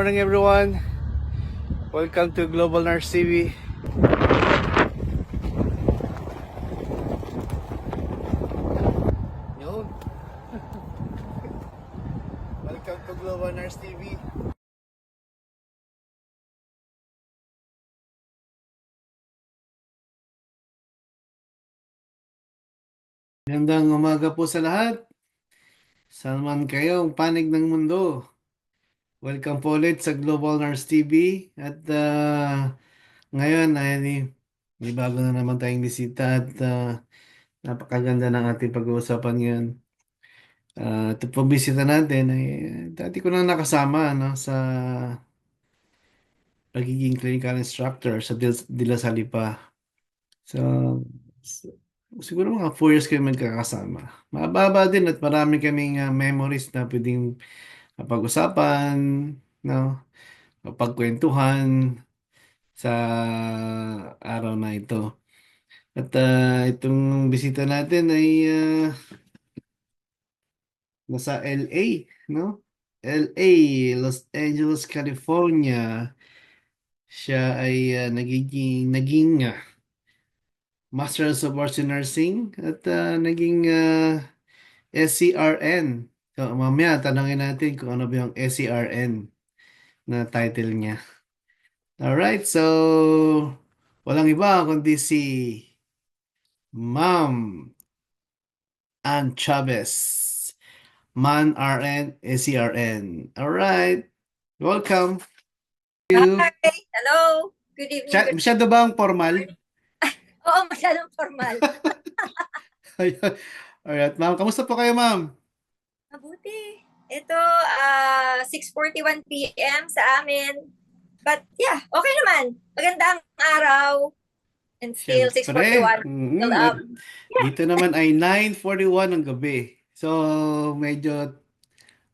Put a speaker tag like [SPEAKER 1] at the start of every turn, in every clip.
[SPEAKER 1] morning everyone. Welcome to Global Nurse TV. Yun. Welcome to Global Nurse TV. Magandang umaga po sa lahat. Saan man kayong panig ng mundo. Welcome po ulit sa Global Nurse TV. At ngayon ay may bago na naman tayong bisita at napakaganda ng ating pag-uusapan ngayon. Ito pong bisita natin ay dati ko na nakasama sa pagiging clinical instructor sa De La Salle pa. So, s- siguro mga 4 years kami magkakasama. Mababa din at marami kaming memories na pwedeng pag-usapan, no? Pagkwentuhan sa araw na ito. At itong bisita natin ay nasa LA, no? LA, Los Angeles, California. Siya ay naging Master's of Arts in Nursing at naging SCRN. So, mamaya tanongin natin kung ano ba yung SCRN na title niya. Alright, so walang iba kundi si Ma'am Ann Chavez. Man RN, SCRN. Alright, welcome.
[SPEAKER 2] Hi! Hello! Good evening. Good
[SPEAKER 1] Masyado ba ang formal?
[SPEAKER 2] Oo, masyadong formal.
[SPEAKER 1] Alright, ma'am. Kamusta po kayo, ma'am?
[SPEAKER 2] Mabuti. Ito, 6:41 p.m. sa amin. But yeah, okay naman. Magandang araw. And still
[SPEAKER 1] Siyempre.
[SPEAKER 2] 6:41. Still up.
[SPEAKER 1] Dito naman ay 9:41 ng gabi. So, medyo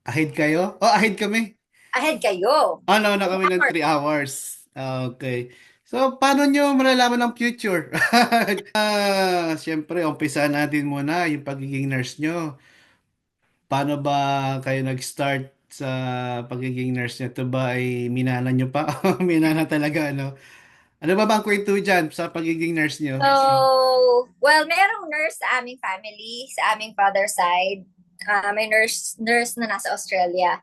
[SPEAKER 1] ahead kayo? Oh, ahead kami.
[SPEAKER 2] Ahead kayo.
[SPEAKER 1] No, na kami ng 3 hours. Okay. So, paano nyo malalaman ang future? Siyempre, umpisa natin muna yung pagiging nurse nyo. Paano ba kayo nag-start sa pagiging nurse nyo? Ito ba ay minana nyo pa? Minana talaga, ano? Ano ba bang kwento dyan sa pagiging nurse nyo?
[SPEAKER 2] So, well, merong nurse sa aming family, sa aming father's side. May nurse na nasa Australia.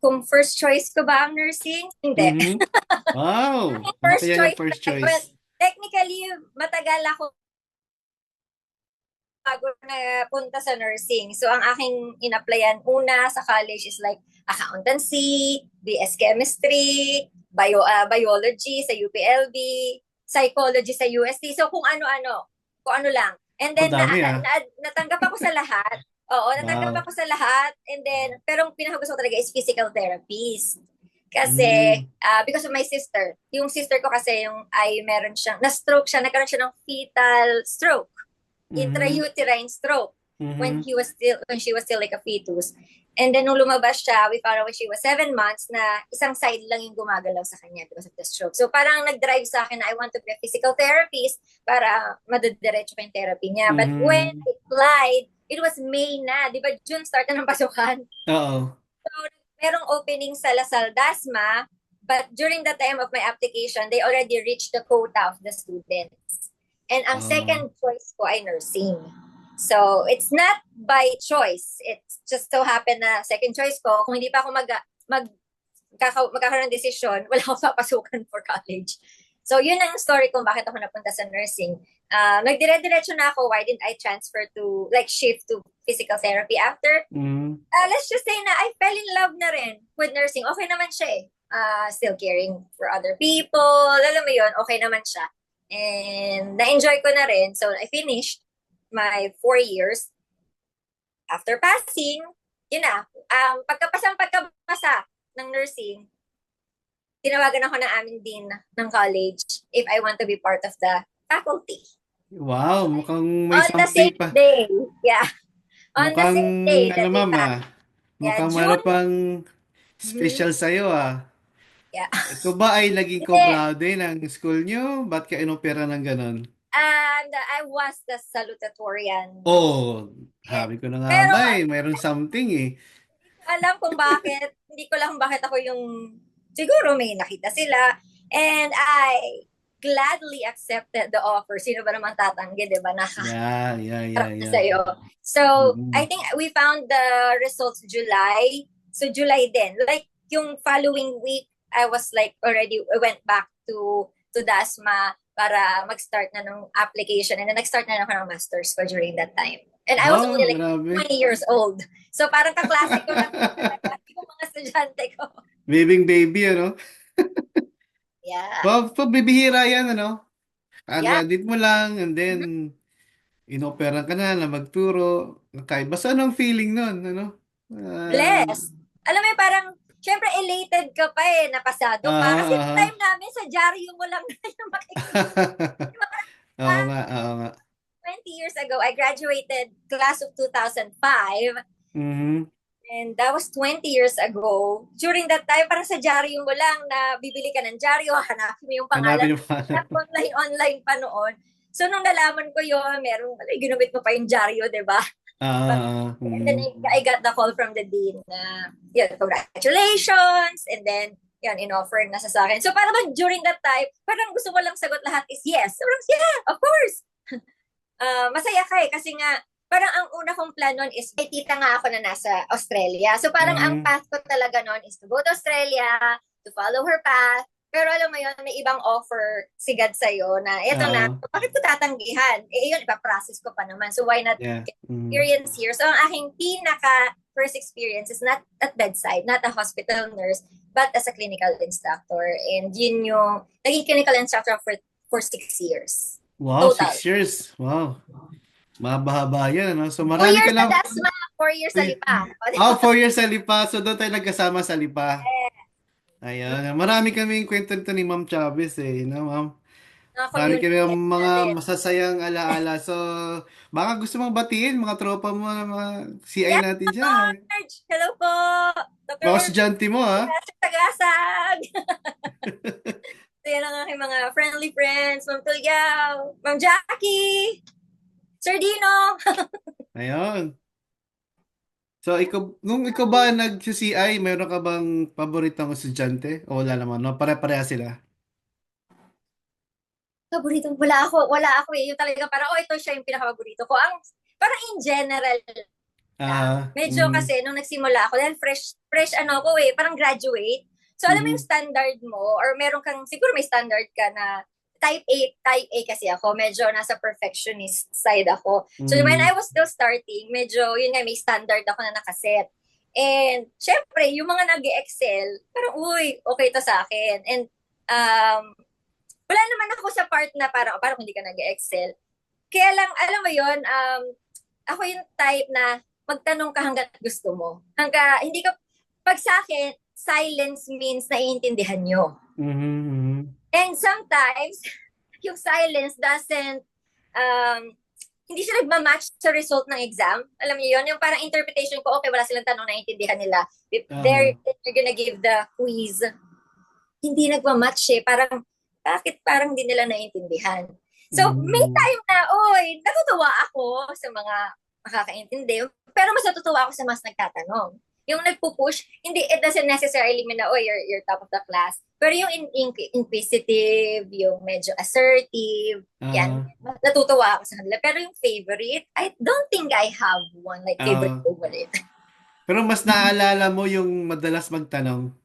[SPEAKER 2] Kung first choice ko ba ang nursing? Hindi.
[SPEAKER 1] Mhm. Wow! Ano
[SPEAKER 2] First
[SPEAKER 1] kaya yung
[SPEAKER 2] choice,
[SPEAKER 1] first
[SPEAKER 2] well,
[SPEAKER 1] choice?
[SPEAKER 2] technically, matagal ako bago na punta sa nursing. So, ang aking in-applyan una sa college is like accountancy, BS Chemistry, biology sa UPLB, psychology sa UST. So, kung ano lang. And
[SPEAKER 1] Ang
[SPEAKER 2] then,
[SPEAKER 1] dami
[SPEAKER 2] natanggap ako sa lahat. Oo, natanggap
[SPEAKER 1] Wow.
[SPEAKER 2] ako sa lahat. And then, pero ang pinakagusto ko talaga is physical therapist. Kasi,
[SPEAKER 1] Mm.
[SPEAKER 2] because of my sister. Yung sister ko kasi, meron siyang, na-stroke siya, nagkaroon siya ng fetal stroke,
[SPEAKER 1] Mhm.
[SPEAKER 2] intrauterine stroke
[SPEAKER 1] Mhm.
[SPEAKER 2] when she was still like a fetus. And then nung lumabas siya, we found out when she was 7 months na isang side lang yung gumagalaw sa kanya because of the stroke. So parang nag-drive sa akin na I want to be a physical therapist para madadiretso pa yung therapy niya. But when
[SPEAKER 1] Mhm.
[SPEAKER 2] I applied, it was May na. Di ba June start na ng pasukan?
[SPEAKER 1] Oo.
[SPEAKER 2] So merong opening sa Lasal Dasma, but during the time of my application, they already reached the quota of the students. And ang
[SPEAKER 1] Oo.
[SPEAKER 2] second choice ko ay nursing. So, it's not by choice. It's just so happen na second choice ko, kung hindi pa ako magkakaroon ng desisyon, wala akong papasukan for college. So, yun ang story kung bakit ako napunta sa nursing. Nagdire-diretso na ako, why didn't I transfer to, like, shift to physical therapy after?
[SPEAKER 1] Mhm.
[SPEAKER 2] Let's just say na I fell in love na rin with nursing. Okay naman siya eh. Still caring for other people. Alam mo yun, okay naman siya. And na-enjoy ko na rin. So, I finished my 4 years. After passing, yun na. Pagkapasa ng nursing, tinawagan ako ng aming dean ng college if I want to be part of the faculty.
[SPEAKER 1] Wow, mukhang may
[SPEAKER 2] On the
[SPEAKER 1] something
[SPEAKER 2] same
[SPEAKER 1] pa.
[SPEAKER 2] day. Yeah. On the
[SPEAKER 1] Mukhang,
[SPEAKER 2] same day
[SPEAKER 1] ano
[SPEAKER 2] that they
[SPEAKER 1] ma'am
[SPEAKER 2] passed. Yeah,
[SPEAKER 1] mukhang meron
[SPEAKER 2] June.
[SPEAKER 1] pang
[SPEAKER 2] Mhm.
[SPEAKER 1] special sa'yo
[SPEAKER 2] Yeah.
[SPEAKER 1] Ikaw ba ay naging cum
[SPEAKER 2] Hindi.
[SPEAKER 1] laude ng school nyo? Ba't ka inopera ng ganon?
[SPEAKER 2] And I was the salutatorian.
[SPEAKER 1] Oh,
[SPEAKER 2] Yeah.
[SPEAKER 1] sabi ko na nga
[SPEAKER 2] Pero
[SPEAKER 1] ba mayroon something eh.
[SPEAKER 2] alam kung bakit, hindi ko lang bakit ako yung siguro may nakita sila. And I gladly accepted the offer. Sino ba naman tatanggi, di ba?
[SPEAKER 1] Yeah, yeah, yeah,
[SPEAKER 2] Nakaharap na
[SPEAKER 1] yeah.
[SPEAKER 2] sa'yo. So, I
[SPEAKER 1] Mm-mm.
[SPEAKER 2] think we found the results July. So, July din. Like, yung following week, I was like already, I went back to DASMA para mag-start na ng application. And then nag-start na ako ng master's ko during that time. And I was
[SPEAKER 1] Oh,
[SPEAKER 2] only like
[SPEAKER 1] grabe.
[SPEAKER 2] 20 years old. So, parang kaklase ko lang talaga yung mga estudyante ko.
[SPEAKER 1] Babying baby, ano?
[SPEAKER 2] Yeah.
[SPEAKER 1] Well, bibihira yan, ano?
[SPEAKER 2] Yeah.
[SPEAKER 1] Kaka-edit mo lang, and then,
[SPEAKER 2] Mhm.
[SPEAKER 1] inoperan ka na magturo. Kakaiba. Saan ang feeling nun, ano? Ah,
[SPEAKER 2] Blessed. Alam mo yung parang, syempre elated ka pa napasado pa.
[SPEAKER 1] aha,
[SPEAKER 2] Kasi time
[SPEAKER 1] aha.
[SPEAKER 2] namin sa dyaryo mo lang na yung makikita.
[SPEAKER 1] Oo nga, oo nga.
[SPEAKER 2] 20 years ago, I graduated class of 2005.
[SPEAKER 1] Mhm.
[SPEAKER 2] And that was 20 years ago. During that time, parang sa dyaryo mo lang na bibili ka ng dyaryo, hanapin mo yung pangalan.
[SPEAKER 1] Hanapin mo pa.
[SPEAKER 2] Online pa noon. So, nung nalaman ko yun, merong, ginumit mo pa yung dyaryo, di ba? And then
[SPEAKER 1] Mhm.
[SPEAKER 2] I got the call from the dean na, yun, congratulations. And then, yun, in-offer na sa akin. So, parang during that time, parang gusto mo lang sagot lahat is yes. So, parang, yeah, of course. Masaya ka kasi nga, parang ang una kong plan nun is, may tita nga ako na nasa Australia. So, parang ang
[SPEAKER 1] Mhm.
[SPEAKER 2] path ko talaga nun is to go to Australia, to follow her path. Pero alam mo yun, may ibang offer si God sa'yo na, eto na,
[SPEAKER 1] Oo.
[SPEAKER 2] bakit ko tatanggihan? Eh, yun, ipaprocess ko pa naman. So, why not
[SPEAKER 1] Yeah. Mhm.
[SPEAKER 2] experience here? So, ang aking pinaka first experience is not at bedside, not a hospital nurse, but as a clinical instructor. And yun yung, naging clinical instructor for 6 years.
[SPEAKER 1] Wow,
[SPEAKER 2] Total.
[SPEAKER 1] 6 years. Wow. Mahaba-haba yan, ano? So,
[SPEAKER 2] 2
[SPEAKER 1] marami ka
[SPEAKER 2] years sa
[SPEAKER 1] lang.
[SPEAKER 2] DASMA, 4 years sa Lipa. O, di
[SPEAKER 1] Oh,
[SPEAKER 2] ba?
[SPEAKER 1] 4 years sa Lipa. So, doon tayo nagkasama sa Lipa. Ayun. Marami kaming kwento nito ni Ma'am Chavez eh. No, Ma'am?
[SPEAKER 2] Mga
[SPEAKER 1] Marami kami
[SPEAKER 2] community
[SPEAKER 1] mga
[SPEAKER 2] natin.
[SPEAKER 1] masasayang alaala. So, baka gusto mong batiin mga tropa mo, mga CI
[SPEAKER 2] Yes,
[SPEAKER 1] natin dyan.
[SPEAKER 2] Marge! Hello po! Dr.
[SPEAKER 1] Mga
[SPEAKER 2] Urban
[SPEAKER 1] estudyante mo, ha?
[SPEAKER 2] Tagasag! So, yan ang aking mga friendly friends. Ma'am Tulyaw, Ma'am Jackie, Sir Dino.
[SPEAKER 1] Ayun. So, nung ikaw ba nag-CCI, mayroon ka bang paboritong estudyante? O wala naman, no? Pare-pareha sila.
[SPEAKER 2] Paborito, wala ako Yung talaga parang, ito siya yung pinaka-paborito ko. Parang in general lang.
[SPEAKER 1] Ah,
[SPEAKER 2] Medyo kasi nung nagsimula ako, dahil fresh ano ko parang graduate. So alam mo yung
[SPEAKER 1] mhm,
[SPEAKER 2] standard mo or meron kang siguro may standard ka na type A kasi ako, medyo nasa perfectionist side ako. So when I
[SPEAKER 1] mhm,
[SPEAKER 2] was still starting, medyo yun nga may standard ako na nakaset. And syempre, yung mga nag-excel, parang uy, okay to sa akin. And um, wala naman ako sa part na parang hindi ka nag-excel. Kaya lang, alam mo yun, ako yung type na magtanong ka hanggat gusto mo. Hindi ka, pag sa akin, silence means naiintindihan nyo.
[SPEAKER 1] mhm,
[SPEAKER 2] And sometimes, yung silence doesn't, um, hindi siya nagmamatch sa result ng exam. Alam niyo yun? Yung parang interpretation ko, okay, wala silang tanong, naiintindihan nila. If
[SPEAKER 1] aha,
[SPEAKER 2] they're gonna give the quiz, hindi nagmamatch Parang, bakit parang hindi nila naiintindihan? So, may
[SPEAKER 1] mhm,
[SPEAKER 2] time na, natutuwa ako sa mga makakaintindi. Pero mas natutuwa ako sa mas nagtatanong. Yung nagpupush, hindi, it doesn't necessarily mean na, you're top of the class. Pero yung inquisitive, yung medyo assertive, yan,
[SPEAKER 1] ah,
[SPEAKER 2] natutuwa ako sa kanila. Pero yung favorite, I don't think I have one, like
[SPEAKER 1] ah.
[SPEAKER 2] favorite.
[SPEAKER 1] Pero mas naaalala mo yung madalas magtanong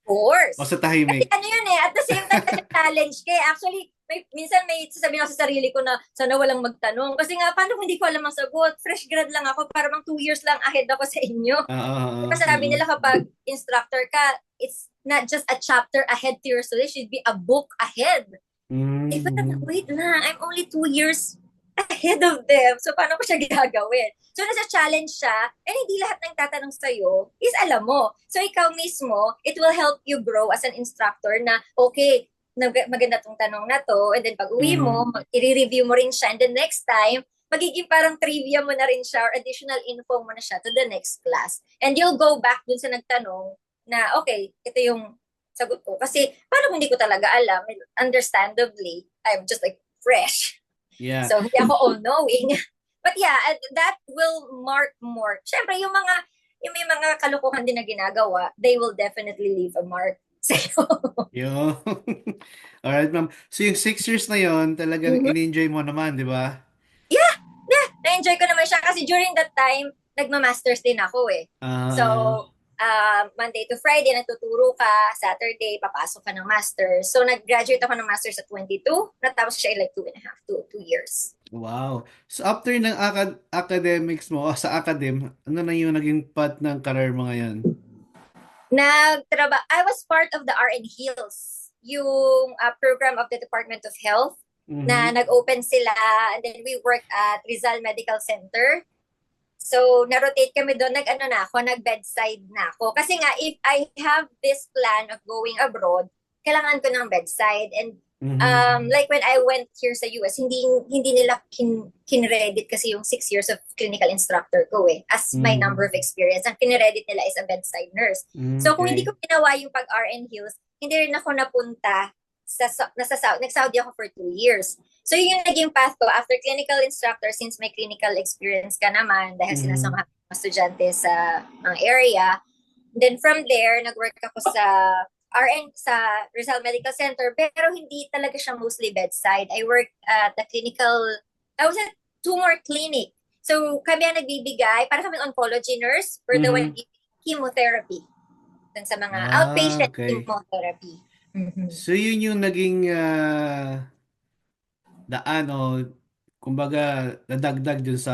[SPEAKER 1] o
[SPEAKER 2] Course.
[SPEAKER 1] sa
[SPEAKER 2] Kasi
[SPEAKER 1] tahimik.
[SPEAKER 2] ano yun at the same time, challenge ka Actually, minsan may sasabihin ako sa sarili ko na sana walang magtanong. Kasi nga, paano kung hindi ko alam ang sagot? Fresh grad lang ako, para bang 2 years lang ahead ako sa inyo.
[SPEAKER 1] Oo,
[SPEAKER 2] Diba sabi
[SPEAKER 1] oo.
[SPEAKER 2] nila kapag instructor ka, it's not just a chapter ahead to your students, it should be a book ahead. Parang,
[SPEAKER 1] Mhm,
[SPEAKER 2] wait na, I'm only 2 years ahead of them. So, paano ko siya gagawin? So, nasa challenge siya, and hindi lahat ng tatanong sa'yo is alam mo. So, ikaw mismo, it will help you grow as an instructor na, okay, maganda tong tanong na to, and then pag uwi mo,
[SPEAKER 1] mhm,
[SPEAKER 2] i-review mo rin siya, and then next time, magiging parang trivia mo na rin siya or additional info mo na siya to the next class. And you'll go back dun sa nagtanong na, okay, ito yung sagot ko. Kasi, paano kung hindi ko talaga alam? Understandably, I'm just like fresh.
[SPEAKER 1] yeah.
[SPEAKER 2] So, hindi ako all-knowing. But yeah, that will mark more. Siyempre, yung may mga kalukuhan din na ginagawa, they will definitely leave a mark. So,
[SPEAKER 1] Yo. Alright, ma'am. So yung 6 years na yon talagang
[SPEAKER 2] mhm.
[SPEAKER 1] in-enjoy mo naman, di ba?
[SPEAKER 2] Yeah, yeah, na-enjoy ko naman siya kasi during that time, nagma-masters din ako eh. So,
[SPEAKER 1] Ah,
[SPEAKER 2] Monday to Friday, nagtuturo ka. Saturday, papasok ka ng masters. So, nag-graduate ako ng masters at 22. Natapos siya in like 2.5 to 2 years.
[SPEAKER 1] wow. So after ng academics mo, sa ano na yung naging path ng career mo ngayon?
[SPEAKER 2] I was part of the RN Hills, yung program of the Department of Health na
[SPEAKER 1] Mhm.
[SPEAKER 2] nag-open sila, and then we worked at Rizal Medical Center. So, na-rotate kami doon, nag-ano na ako, nag-bedside na ako. Kasi nga, if I have this plan of going abroad, kailangan ko ng bedside. And
[SPEAKER 1] Mhm.
[SPEAKER 2] like when I went here sa US, hindi nila kinredit kasi yung 6 years of clinical instructor ko eh, as my number
[SPEAKER 1] Mhm.
[SPEAKER 2] of experience. Ang kinredit nila is a bedside nurse. So, kung hindi
[SPEAKER 1] Okay.
[SPEAKER 2] ko ginawa yung pag-RN Hills, hindi rin ako napunta nag-Saudi ako for 2 years. So, yun yung naging path ko after clinical instructor, since may clinical experience ka naman dahil
[SPEAKER 1] Mhm.
[SPEAKER 2] sinasamahan ko mga estudyante sa area. Then from there, nag-work ako sa RN sa Rizal Medical Center, pero hindi talaga siya mostly bedside. I worked at the I was at tumor clinic. So, kami ang nagbibigay, para kami oncology nurse, we're the one
[SPEAKER 1] Mhm.
[SPEAKER 2] giving chemotherapy dun sa mga
[SPEAKER 1] Ah,
[SPEAKER 2] outpatient
[SPEAKER 1] okay.
[SPEAKER 2] chemotherapy. Mm-hmm.
[SPEAKER 1] So yun yung naging daan o kumbaga nadagdag dun sa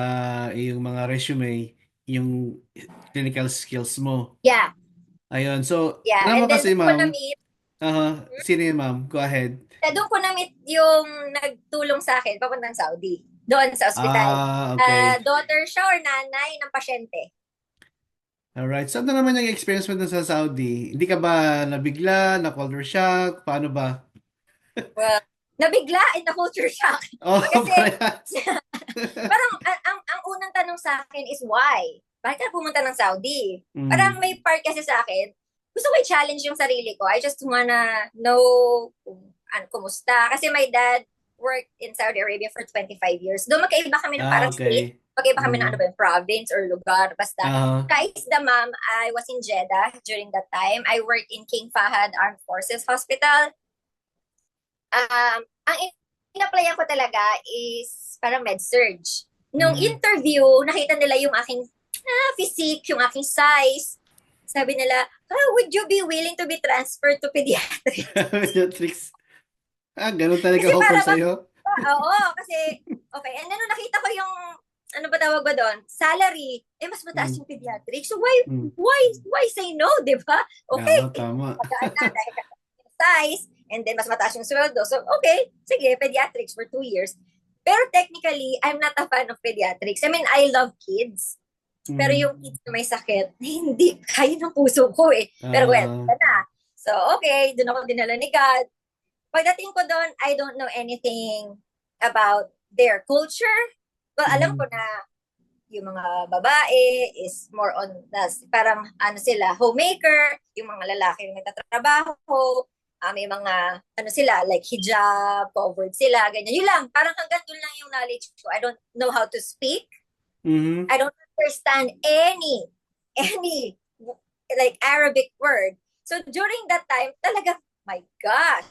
[SPEAKER 1] iyong mga resume yung clinical skills mo.
[SPEAKER 2] Yeah,
[SPEAKER 1] Ayun. So,
[SPEAKER 2] yeah.
[SPEAKER 1] alam mo
[SPEAKER 2] And then
[SPEAKER 1] kasi
[SPEAKER 2] doon ko
[SPEAKER 1] ma'am,
[SPEAKER 2] na-meet,
[SPEAKER 1] sino yun ma'am? Go ahead.
[SPEAKER 2] doon ko na-meet yung nagtulong sa akin papuntang Saudi, doon sa ospital.
[SPEAKER 1] Ah, okay.
[SPEAKER 2] Daughter siya or nanay ng pasyente.
[SPEAKER 1] Alright. So, ano naman yung experience mo dun sa Saudi? Hindi ka ba nabigla, na-culture shock? Paano ba?
[SPEAKER 2] Well, nabigla in the culture shock.
[SPEAKER 1] Oh,
[SPEAKER 2] Kasi
[SPEAKER 1] parehas.
[SPEAKER 2] parang ang unang tanong sa akin is why? Bakit ka pumunta ng Saudi? Parang
[SPEAKER 1] Mm.
[SPEAKER 2] may part kasi sa akin, gusto ko i-challenge yung sarili ko. I just wanna know kung kumusta. Kasi my dad worked in Saudi Arabia for 25 years. Doon magkaiba kami ng
[SPEAKER 1] Ah,
[SPEAKER 2] parang state.
[SPEAKER 1] okay.
[SPEAKER 2] Magkaiba kami ng ano
[SPEAKER 1] Mm.
[SPEAKER 2] ba yung province or lugar. Basta,
[SPEAKER 1] Ah,
[SPEAKER 2] Kais the mom, I was in Jeddah during that time. I worked in King Fahad Armed Forces Hospital. Ang in-applyan ko talaga is parang med-surge. Nung
[SPEAKER 1] mm.
[SPEAKER 2] interview, nakita nila yung aking physique, yung aking size. Sabi nila, would you be willing to be transferred to pediatrics?
[SPEAKER 1] Matrix. Ah, ganun talaga
[SPEAKER 2] Kasi
[SPEAKER 1] offer
[SPEAKER 2] para bang,
[SPEAKER 1] sa'yo?
[SPEAKER 2] oo, kasi, okay. And then nung nakita ko yung, ano ba tawag ba doon? Salary, mas mataas
[SPEAKER 1] Mm.
[SPEAKER 2] yung pediatrics. So
[SPEAKER 1] Mm.
[SPEAKER 2] why say no, di ba? Okay,
[SPEAKER 1] Oo, tama.
[SPEAKER 2] magaan na dahil size, and then mas mataas yung sweldo. So, okay, sige, pediatrics for 2 years. Pero technically, I'm not a fan of pediatrics. I mean, I love kids. Pero
[SPEAKER 1] Mm.
[SPEAKER 2] yung kids na may sakit, hindi kaya ng puso ko eh. Pero well,
[SPEAKER 1] Ah,
[SPEAKER 2] ito na. So, okay, doon ako dinala ni God. Pagdating ko doon, I don't know anything about their culture. Well, alam ko
[SPEAKER 1] mm.
[SPEAKER 2] na yung mga babae is more on, parang ano sila, homemaker, yung mga lalaki yung nagtatrabaho, may mga, ano sila, like hijab, covered sila, ganyan. Yun lang, parang hanggang doon lang yung knowledge ko. I don't know how to speak.
[SPEAKER 1] Mhm.
[SPEAKER 2] I don't understand any, like Arabic word. So during that time, talaga, my gosh,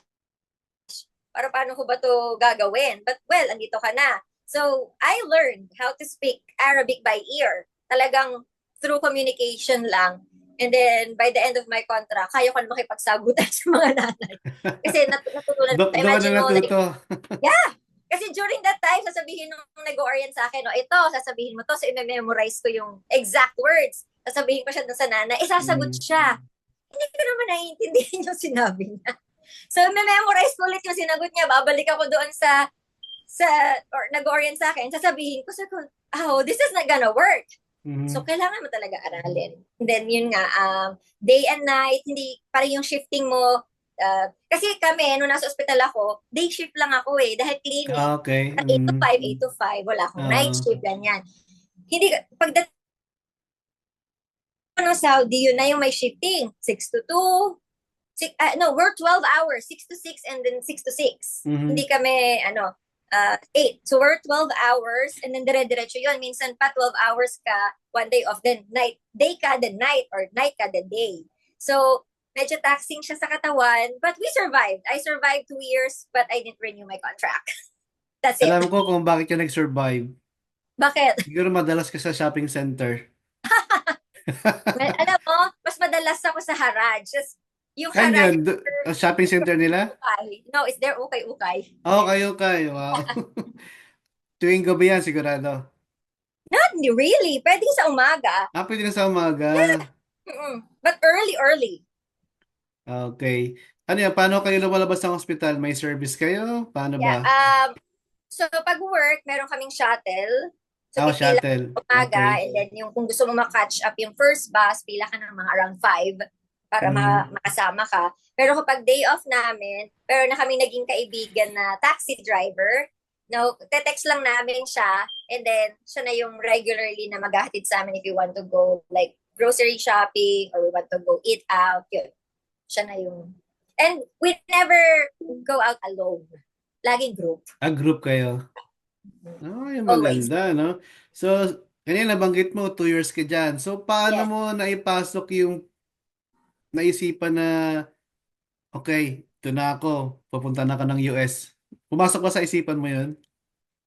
[SPEAKER 2] para paano ko ba to gagawin? But well, andito ka na. So, I learned how to speak Arabic by ear. Talagang through communication lang. And then, by the end of my contract, kaya ko na makipagsagutan sa mga nanay. Kasi natutunan ko,
[SPEAKER 1] Doon ka
[SPEAKER 2] imagine
[SPEAKER 1] na
[SPEAKER 2] mo, like,
[SPEAKER 1] natuto.
[SPEAKER 2] yeah, kasi during that time, sasabihin nung nag-orient sa akin, ito, sasabihin mo to, so i-memorize ko yung exact words. Sasabihin ko siya dun sa nanay, sasagot
[SPEAKER 1] Mm.
[SPEAKER 2] siya. Hindi ko naman naiintindihan yung sinabi niya. So, memorize ko ulit yung sinagot niya. Babalik ako doon sa or nag-orient sa akin. Sasabihin ko, this is not gonna work. So,
[SPEAKER 1] Mhm.
[SPEAKER 2] kailangan mo talaga aralin. And then, yun nga, day and night, hindi, parang yung shifting mo, kasi kami, nung nasa ospital ako, day shift lang ako eh, dahil clinic.
[SPEAKER 1] Ah, okay.
[SPEAKER 2] 8 to
[SPEAKER 1] Mm.
[SPEAKER 2] 5, 8 to 5, wala akong night
[SPEAKER 1] Ah,
[SPEAKER 2] shift, ganyan. Hindi, pagdating ko ng Saudi, yun na yung may shifting. 6 to 2, no, we're 12 hours, 6 to 6 and then 6 to 6. Hindi
[SPEAKER 1] mhm.
[SPEAKER 2] kami, 8. So we're 12 hours and then dire-diretso yun. Minsan pa 12 hours ka, one day off, then night, day ka, then night, or night ka, then day. So, medyo taxing siya sa katawan, but we survived. I survived 2 years, but I didn't renew my contract. That's it.
[SPEAKER 1] Alam ko kung bakit ka nag-survive.
[SPEAKER 2] Bakit?
[SPEAKER 1] Siguro madalas ka sa shopping center.
[SPEAKER 2] Well, alam mo, mas madalas ako sa Haraj. Just, yung
[SPEAKER 1] Saan
[SPEAKER 2] Haraj,
[SPEAKER 1] yun? Shopping center nila?
[SPEAKER 2] ukay. No, is there ukay-ukay?
[SPEAKER 1] Oh, kayo. Wow. Tuwing gabi yan, sigurado.
[SPEAKER 2] Not really. Pwedeng sa umaga.
[SPEAKER 1] Pwede na sa umaga.
[SPEAKER 2] But early.
[SPEAKER 1] Okay. Ano yan? Paano kayo lumalabas ng hospital? May service kayo? Paano
[SPEAKER 2] Yeah.
[SPEAKER 1] ba?
[SPEAKER 2] So pag work, meron kaming shuttle. So pipila ka
[SPEAKER 1] Shuttle.
[SPEAKER 2] sa umaga,
[SPEAKER 1] Okay.
[SPEAKER 2] and then yung kung gusto mo ma-catch up yung first bus, pila ka ng mga around 5 para makasama ka. Pero kapag day off namin, pero na kami naging kaibigan na taxi driver, no, te-text lang namin siya, and then siya na yung regularly na maghahatid sa amin if you want to go like grocery shopping or we want to go eat out, yun. Siya na yung... And we never go out alone. Laging group.
[SPEAKER 1] Group kayo. Yung
[SPEAKER 2] Always.
[SPEAKER 1] maganda, no? So, kanina nabanggit mo, 2 years ka dyan. So, paano
[SPEAKER 2] Yes.
[SPEAKER 1] mo naipasok yung naisipan na, okay, ito na ako, papunta na ka ng US. Pumasok ba sa isipan mo yun?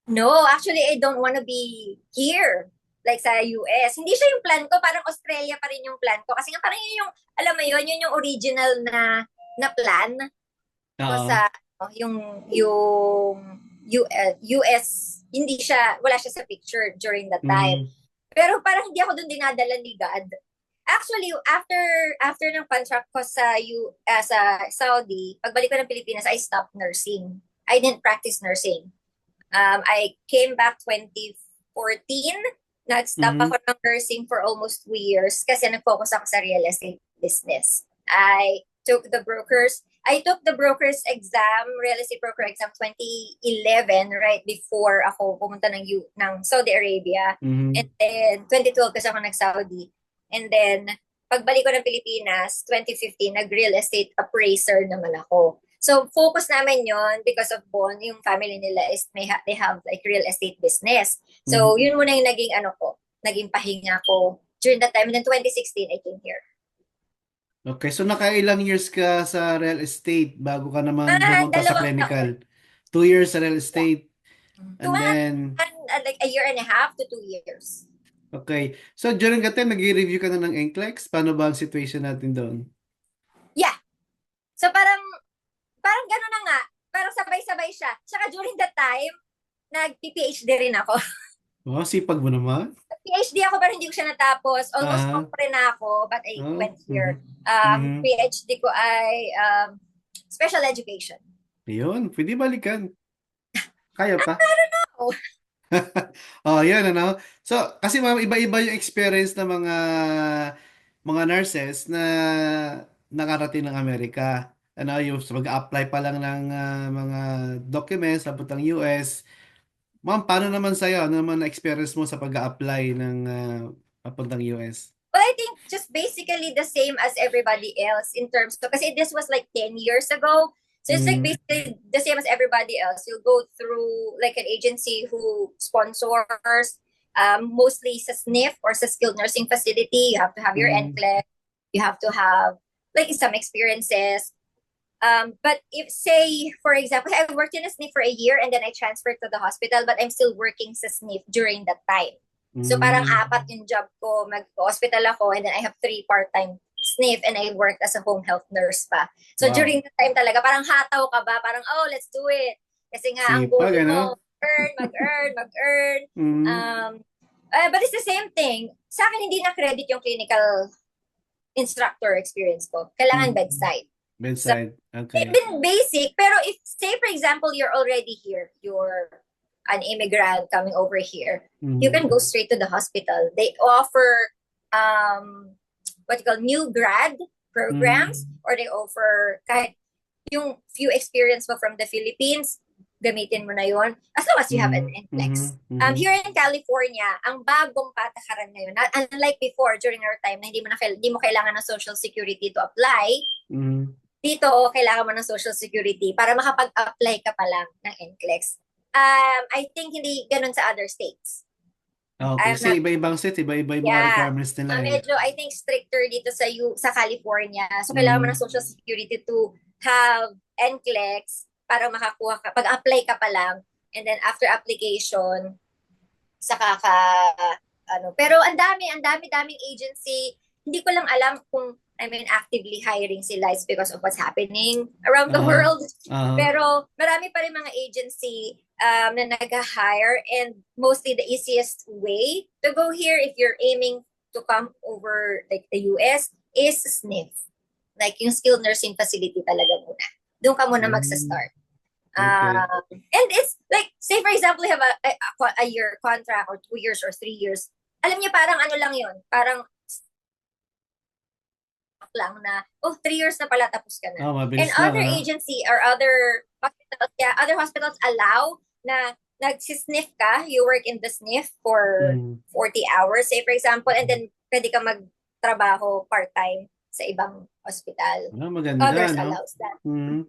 [SPEAKER 2] No, actually, I don't wanna be here. Like sa US. Hindi siya yung plan ko. Parang Australia pa rin yung plan ko. Kasi nga parang yun yung, alam mo yun yung original na plan ko
[SPEAKER 1] Oo.
[SPEAKER 2] sa, yung US. Hindi siya, wala siya sa picture during that time. Pero parang hindi ako dun dinadala ni God. Actually, after ng contract ko sa Saudi, pagbalik ko ng Pilipinas, I stopped nursing. I didn't practice nursing. I came back 2014. Nag-stop ako ng nursing for almost 2 years kasi nag-focus ako sa real estate business. I took the broker's exam, real estate broker exam 2011, right before ako pumunta ng Saudi Arabia. And then 2012 kasi ako nag-Saudi. And then pagbalik ko ng Pilipinas, 2015, nag-real estate appraiser naman ako. So, focus namin yon because of Bon, yung family nila is they have like real estate business. So, yun muna yung naging pahinga ko during that time. And then 2016, I came here.
[SPEAKER 1] Okay, so nakailang years ka sa real estate bago ka naman pumunta sa clinical? 2 years sa real estate. And then,
[SPEAKER 2] like a year and a half to 2 years.
[SPEAKER 1] okay. So, during that time, nag-review ka na ng NCLEX? Paano ba ang situation natin doon?
[SPEAKER 2] Yeah. So, parang gano'n na nga. Parang sabay-sabay siya. Tsaka during that time, nag-PhD rin ako.
[SPEAKER 1] Oh, sipag mo naman.
[SPEAKER 2] PhD ako pero hindi ko siya natapos. Almost compre na ako, but I went here. PhD ko ay special education.
[SPEAKER 1] Ayun, pwede balikan. Kaya pa?
[SPEAKER 2] I don't know.
[SPEAKER 1] Yun, ano? So, kasi iba-iba yung experience ng mga nurses na nakarating ng Amerika. Yung mag-apply pa lang ng mga documents sa putang US. Ma'am, paano naman sa'yo? Ano naman na-experience mo sa pag-apply ng papuntang US?
[SPEAKER 2] Well, I think just basically the same as everybody else in terms of, kasi this was like 10 years ago. So it's like basically the same as everybody else. You'll go through like an agency who sponsors, mostly sa SNF or sa skilled nursing facility. You have to have your NCLEX. You have to have like some experiences. But if say, for example, I worked in a SNF for a year and then I transferred to the hospital, but I'm still working sa SNF during that time. So parang 4 yung job ko, mag-hospital ako, and then I have 3 part-time SNF and I worked as a home health nurse pa. So during that time talaga, parang hataw ka ba? Parang, oh, let's do it. Kasi nga, ang goal mo, mag-earn. But it's the same thing. Sa akin, hindi na-credit yung clinical instructor experience ko. Kailangan bedside.
[SPEAKER 1] Bedside, okay.
[SPEAKER 2] It's been basic, pero if, say for example, you're already here, you're an immigrant coming over here, you can go straight to the hospital. They offer what you call new grad programs, or they offer kahit yung few experience mo from the Philippines, gamitin mo na yon as long as you have an NCLEX. Here in California, ang bagong patakaran ngayon, unlike before during our time na hindi mo kailangan ng Social Security to apply, dito kailangan mo ng Social Security para makapag-apply ka pa lang ng NCLEX. I think hindi ganun sa other states.
[SPEAKER 1] Okay.
[SPEAKER 2] I'm
[SPEAKER 1] Kasi
[SPEAKER 2] not,
[SPEAKER 1] iba-ibang set, iba-iba yung mga
[SPEAKER 2] yeah.
[SPEAKER 1] requirements nila eh.
[SPEAKER 2] Medyo, I think, stricter dito sa California. So, kailangan mo ng
[SPEAKER 1] Mm.
[SPEAKER 2] Social Security to have NCLEX para makakuha ka. Pag-apply ka pa lang, and then after application, saka ka, ano. Pero ang dami-daming agency. Hindi ko lang alam kung, I mean, actively hiring sila is because of what's happening around the
[SPEAKER 1] Ah,
[SPEAKER 2] world.
[SPEAKER 1] ah,
[SPEAKER 2] Pero marami pa rin mga agency na nag-hire, and mostly the easiest way to go here if you're aiming to come over like the US is SNF. Like yung skilled nursing facility talaga muna. Doon ka muna
[SPEAKER 1] mm,
[SPEAKER 2] magsa-start.
[SPEAKER 1] okay.
[SPEAKER 2] And it's like, say for example, you have a year contract or 2 years or 3 years. Alam niyo, parang ano lang yun. Parang lang na, oh, 3 years na pala, tapos ka na.
[SPEAKER 1] Oh,
[SPEAKER 2] And
[SPEAKER 1] mabilis lang
[SPEAKER 2] other
[SPEAKER 1] ano.
[SPEAKER 2] agency or other hospitals, yeah, other hospitals allow na nagsisniff ka, you work in the sniff for
[SPEAKER 1] Mm.
[SPEAKER 2] 40 hours, say for example, and then pwede ka magtrabaho part-time sa ibang hospital.
[SPEAKER 1] Ah, maganda,
[SPEAKER 2] Others
[SPEAKER 1] no?
[SPEAKER 2] allows that.
[SPEAKER 1] Mm.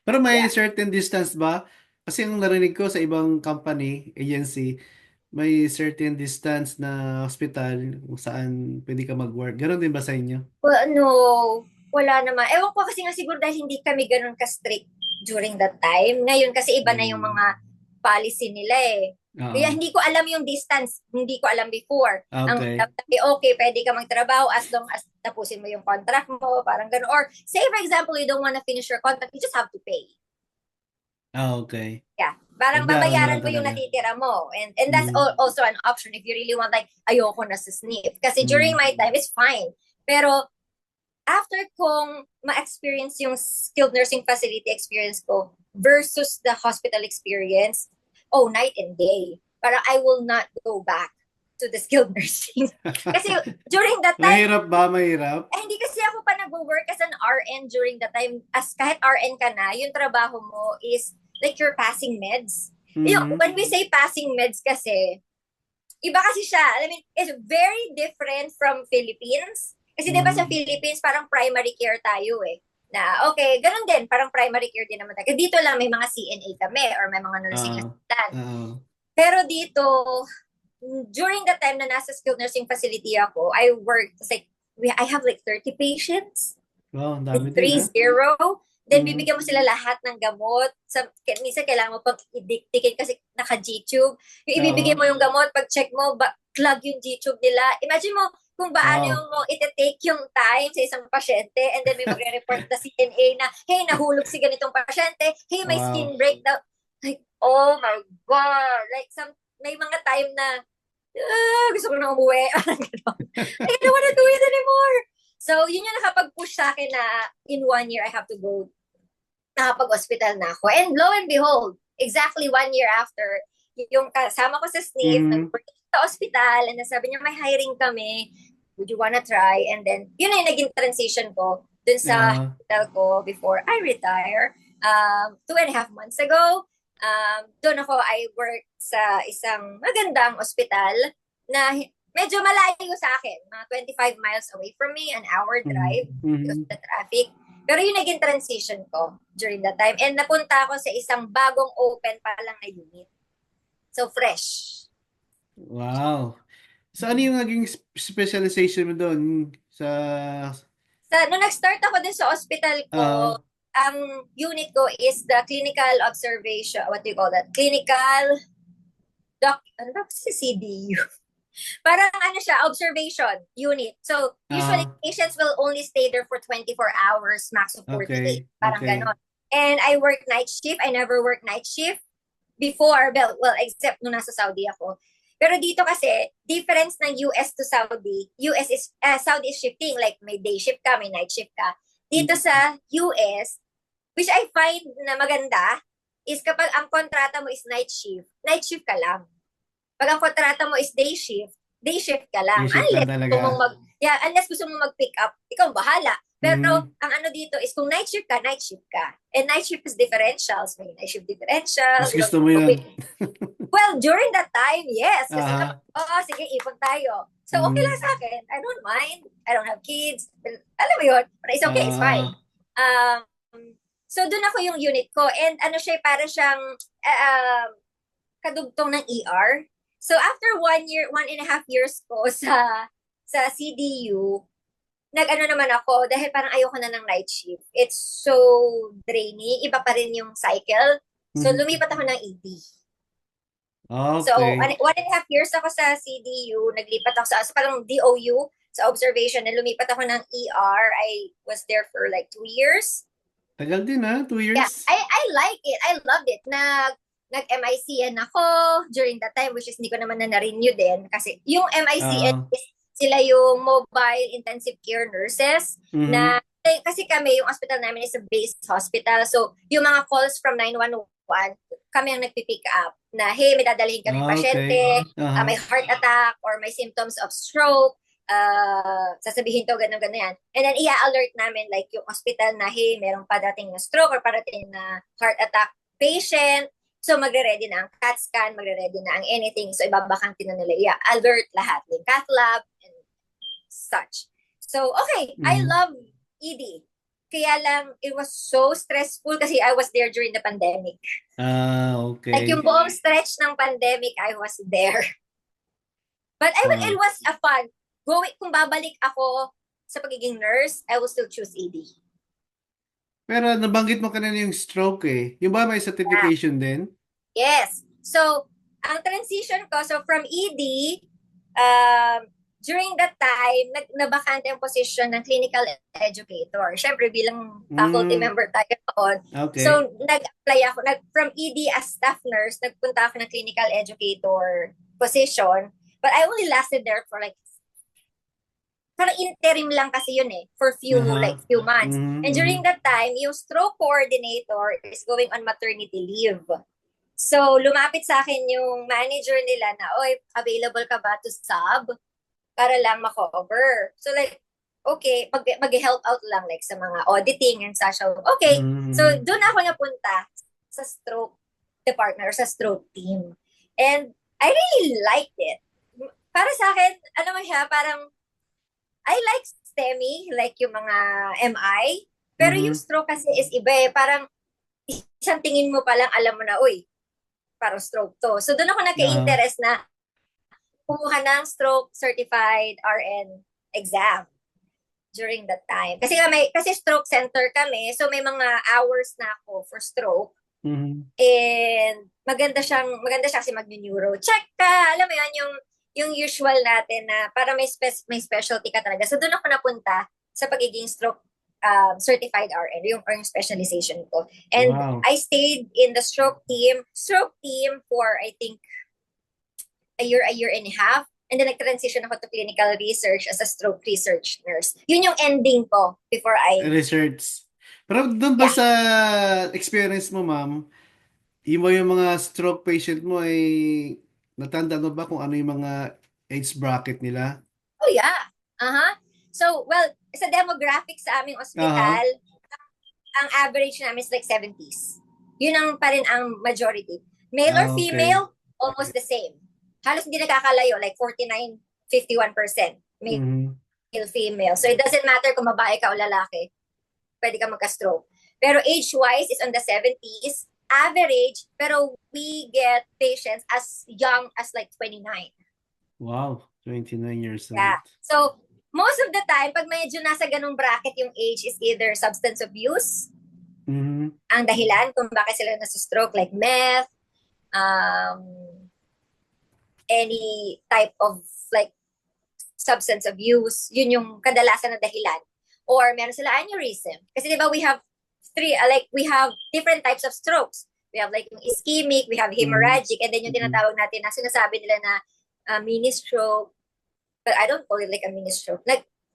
[SPEAKER 1] Pero may
[SPEAKER 2] Yeah.
[SPEAKER 1] certain distance ba? Kasi yung narinig ko sa ibang company, agency, may certain distance na hospital kung saan pwede ka mag-work. Ganon din ba sa inyo?
[SPEAKER 2] Well, no, wala naman. Ewan ko kasi nga siguro dahil hindi kami ganun ka-strict during that time. Ngayon kasi iba na yung
[SPEAKER 1] Mm.
[SPEAKER 2] mga policy nila eh. Kaya
[SPEAKER 1] Oo.
[SPEAKER 2] hindi ko alam yung distance. Hindi ko alam before. Ang
[SPEAKER 1] Okay.
[SPEAKER 2] okay, pwede ka magtrabaho as long as tapusin mo yung contract mo, parang ganun. Or say for example, you don't wanna finish your contract, you just have to pay.
[SPEAKER 1] Ah, okay.
[SPEAKER 2] Yeah. Parang
[SPEAKER 1] Babayaran mo lang
[SPEAKER 2] babayaran mo yung
[SPEAKER 1] talaga.
[SPEAKER 2] natitira mo. And that's
[SPEAKER 1] Mm.
[SPEAKER 2] also an option if you really want like, ayoko na sa SNF. Kasi during
[SPEAKER 1] Mm.
[SPEAKER 2] my time, it's fine. Pero after kong ma-experience yung skilled nursing facility experience ko versus the hospital experience, oh, night and day. Parang I will not go back to the skilled nursing. Kasi during that time,
[SPEAKER 1] Mahirap ba? Mahirap?
[SPEAKER 2] hindi kasi ako pa nag-work as an RN during that time. As kahit RN ka na, yung trabaho mo is like you're passing meds.
[SPEAKER 1] Mm.
[SPEAKER 2] When we say passing meds kasi, iba kasi siya. I mean, it's very different from Philippines. Kasi di ba sa
[SPEAKER 1] Mm.
[SPEAKER 2] Philippines, parang primary care tayo eh. Na, okay, ganun din. Parang primary care din naman tayo. Dito lang may mga CNA kami or may mga nursing
[SPEAKER 1] Ah.
[SPEAKER 2] assistant.
[SPEAKER 1] Ah.
[SPEAKER 2] Pero dito, during the time na nasa skilled nursing facility ako, I worked, like, I have like 30 patients.
[SPEAKER 1] Wow, ang dami
[SPEAKER 2] Like
[SPEAKER 1] din
[SPEAKER 2] 3-0. Then,
[SPEAKER 1] Mm.
[SPEAKER 2] bibigyan mo sila lahat ng gamot. Minsan, kailangan mo pag i-dictate kasi naka-G-tube. Yung ibibigay
[SPEAKER 1] Oo.
[SPEAKER 2] mo yung gamot, pag-check mo, plug yung G-tube nila. Imagine mo kung paano
[SPEAKER 1] Wow.
[SPEAKER 2] mo iti-take yung time sa isang pasyente, and then may magre-report na CNA na, hey, nahulog si ganitong pasyente. Hey, may
[SPEAKER 1] Wow.
[SPEAKER 2] skin breakdown. Like, oh my God. Like, may mga time na, gusto ko na umuwi. I don't wanna do it anymore. So, yun yung nakapag-push sa akin na in 1 year, I have to go, nakapag-hospital na ako. And lo and behold, exactly 1 year after, yung kasama ko sa SNF,
[SPEAKER 1] Mm.
[SPEAKER 2] nag-work sa hospital, and sabi niya, may hiring kami, would you wanna try? And then, yun na yung naging transition ko dun sa
[SPEAKER 1] Ah.
[SPEAKER 2] hospital ko before I retire. 2.5 months ago, doon I worked sa isang magandang ospital na medyo malayo sa akin, mga 25 miles away from me, an hour drive because
[SPEAKER 1] Mm.
[SPEAKER 2] of the traffic. Pero yun naging transition ko during that time. And napunta ako sa isang bagong open pa lang na unit. So, fresh.
[SPEAKER 1] Wow. So, ano yung naging specialization mo doon sa...
[SPEAKER 2] Nung nag-start ako din sa hospital ko,
[SPEAKER 1] Ah.
[SPEAKER 2] ang unit ko is the clinical observation, what do you call that? Clinical ano ba si CDU? Parang ano siya, observation unit. So, usually
[SPEAKER 1] Ah.
[SPEAKER 2] patients will only stay there for 24 hours, max of 48.
[SPEAKER 1] Okay.
[SPEAKER 2] Parang
[SPEAKER 1] Okay.
[SPEAKER 2] ganon. And I work night shift. I never worked night shift before, well, except nung nasa Saudi ako. Pero dito kasi, difference ng US to Saudi, Saudi is shifting. Like, may day shift ka, may night shift ka. Dito sa US, which I find na maganda, is kapag ang kontrata mo is night shift ka lang. Pag ang kontrata mo is day shift ka lang.
[SPEAKER 1] Day shift lang
[SPEAKER 2] Unless gusto mong mag-pick up, ikaw bahala. Pero
[SPEAKER 1] Mm.
[SPEAKER 2] ang ano dito is kung night shift ka. And night shift is differentials. May night shift differentials.
[SPEAKER 1] Mas gusto mo yun.
[SPEAKER 2] Well, during that time, yes. Kasi
[SPEAKER 1] Aha.
[SPEAKER 2] sige, ipon tayo. So, okay lang
[SPEAKER 1] Mm.
[SPEAKER 2] sa akin. I don't mind. I don't have kids. Alam mo yun? But it's okay, it's fine. So, doon ako yung unit ko. And ano siya, para siyang kadugtong ng ER. So after 1 year, 1.5 years ko sa CDU, nag-ano naman ako dahil parang ayoko na ng night shift. It's so draining. Iba pa rin yung cycle. So
[SPEAKER 1] Mhm.
[SPEAKER 2] lumipat ako ng ED. So,
[SPEAKER 1] Okay.
[SPEAKER 2] 1.5 years ako sa CDU, naglipat ako sa parang DOU, sa observation, and lumipat ako ng ER. I was there for like 2 years.
[SPEAKER 1] Tagal din ha, 2 years.
[SPEAKER 2] Yeah, I like it. I loved it. Nag-MICN ako during that time, which is hindi ko naman na-renew din. Kasi yung MICN
[SPEAKER 1] Ah,
[SPEAKER 2] is sila yung mobile intensive care nurses
[SPEAKER 1] mhm.
[SPEAKER 2] na kasi kami, yung hospital namin is a base hospital. So, yung mga calls from 911, kami ang nagpipick up na, hey, may dadalhin kaming
[SPEAKER 1] Okay.
[SPEAKER 2] pasyente, may
[SPEAKER 1] Aha.
[SPEAKER 2] heart attack or may symptoms of stroke, sasabihin to, ganun, ganun yan. And then, i-alert namin like yung hospital na, hey, merong padating na stroke or parating na heart attack patient. So, magre-ready na ang CAT scan, magre-ready na ang anything. So, ibabakante na nila. I-alert lahat. Yung cath lab and such. So, okay. I
[SPEAKER 1] Mhm.
[SPEAKER 2] love ED. Kaya lang, it was so stressful kasi I was there during the pandemic. Like, yung
[SPEAKER 1] Okay.
[SPEAKER 2] buong stretch ng pandemic, I was there. But it
[SPEAKER 1] Ah.
[SPEAKER 2] was a fun. Kung babalik ako sa pagiging nurse, I will still choose ED.
[SPEAKER 1] Pero nabanggit mo kanina yung stroke eh. Yung ba may
[SPEAKER 2] Yeah.
[SPEAKER 1] certification din?
[SPEAKER 2] Yes. So, ang transition ko, so from ED, um, during that time, nabakante ang position ng clinical educator. Siyempre, bilang faculty
[SPEAKER 1] Mm,
[SPEAKER 2] member tayo noon.
[SPEAKER 1] okay.
[SPEAKER 2] So, nag-apply ako. From ED as staff nurse, nagpunta ako ng clinical educator position. But I only lasted there for like parang interim lang kasi yun eh, for
[SPEAKER 1] Aha.
[SPEAKER 2] few months.
[SPEAKER 1] Mhm,
[SPEAKER 2] And during
[SPEAKER 1] mhm.
[SPEAKER 2] that time, yung stroke coordinator is going on maternity leave. So, lumapit sa akin yung manager nila na, oy, available ka ba to sub para lang makover? So, like, okay, mag-help out lang like sa mga auditing and such. So, okay.
[SPEAKER 1] Mhm,
[SPEAKER 2] So,
[SPEAKER 1] mhm.
[SPEAKER 2] doon ako napunta sa stroke department or sa stroke team. And I really liked it. Para sa akin, ano mo siya, parang I like STEMI, like yung mga MI. Pero yung
[SPEAKER 1] Mhm.
[SPEAKER 2] stroke kasi is iba eh. Parang isang tingin mo pa lang, alam mo na, uy, parang stroke to. So doon ako
[SPEAKER 1] Aha.
[SPEAKER 2] nagka-interest na kumuha ng stroke certified RN exam during that time. Kasi stroke center kami, so may mga hours na ako for stroke.
[SPEAKER 1] Mhm.
[SPEAKER 2] And maganda siya kasi mag-neuro. Check ka, alam mo yan, yung usual natin na para may specialty ka talaga. So doon ako napunta sa pagiging stroke certified RN, yung specialization ko. And
[SPEAKER 1] Wow.
[SPEAKER 2] I stayed in the stroke team for I think a year and a half. And then nag-transition ako to clinical research as a stroke research nurse. Yun yung ending ko before
[SPEAKER 1] Research. Pero doon ba
[SPEAKER 2] yeah.
[SPEAKER 1] sa experience mo, ma'am, yung mga stroke patient mo ay natanda mo ba kung ano yung mga age bracket nila?
[SPEAKER 2] Oh yeah. Uh-huh. So, well, sa demographic sa aming
[SPEAKER 1] Aha.
[SPEAKER 2] ospital, ang average namin is like 70s. Yun ang pa rin ang majority. Male or
[SPEAKER 1] Okay.
[SPEAKER 2] female, almost the same. Halos hindi nakakalayo, like 49, 51% male,
[SPEAKER 1] Mhm.
[SPEAKER 2] female. So it doesn't matter kung babae ka o lalaki, pwede ka magka-stroke. Pero age-wise is on the 70s, average, pero we get patients as young as like 29.
[SPEAKER 1] Wow, 29 years old.
[SPEAKER 2] Yeah. So, most of the time, pag medyo nasa ganung bracket yung age is either substance abuse,
[SPEAKER 1] Mhm.
[SPEAKER 2] ang dahilan kung bakit sila nasa-stroke, like meth, um, any type of like substance abuse, yun yung kadalasan na dahilan. Or meron sila aneurysm. Kasi di ba we have different types of strokes. We have like yung ischemic, we have
[SPEAKER 1] Mhm.
[SPEAKER 2] hemorrhagic, and then yung
[SPEAKER 1] Mhm.
[SPEAKER 2] tinatawag natin na sinasabi nila na mini stroke, but I don't call it like a mini stroke.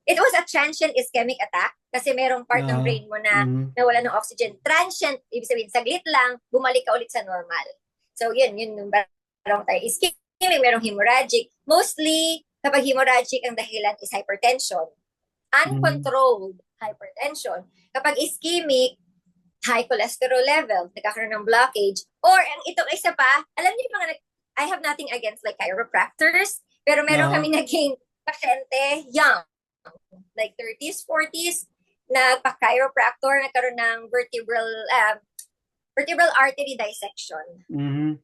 [SPEAKER 2] It was a transient ischemic attack kasi merong part ng
[SPEAKER 1] Ah.
[SPEAKER 2] brain mo na
[SPEAKER 1] Mhm.
[SPEAKER 2] nawala ng oxygen. Transient, ibig sabihin, saglit lang, bumalik ka ulit sa normal. So, yun yung merong tayo ischemic, merong hemorrhagic. Mostly, kapag hemorrhagic, ang dahilan is hypertension.
[SPEAKER 1] Mhm.
[SPEAKER 2] Uncontrolled hypertension. Kapag ischemic, high cholesterol level, nagkakaroon ng blockage. Or, ang itong isa pa, alam niyo yung I have nothing against like chiropractors, pero meron kami
[SPEAKER 1] Aha.
[SPEAKER 2] naging pasyente, young, like 30s, 40s, nagpa-chiropractor, nagkaroon ng vertebral artery dissection.
[SPEAKER 1] Mhm.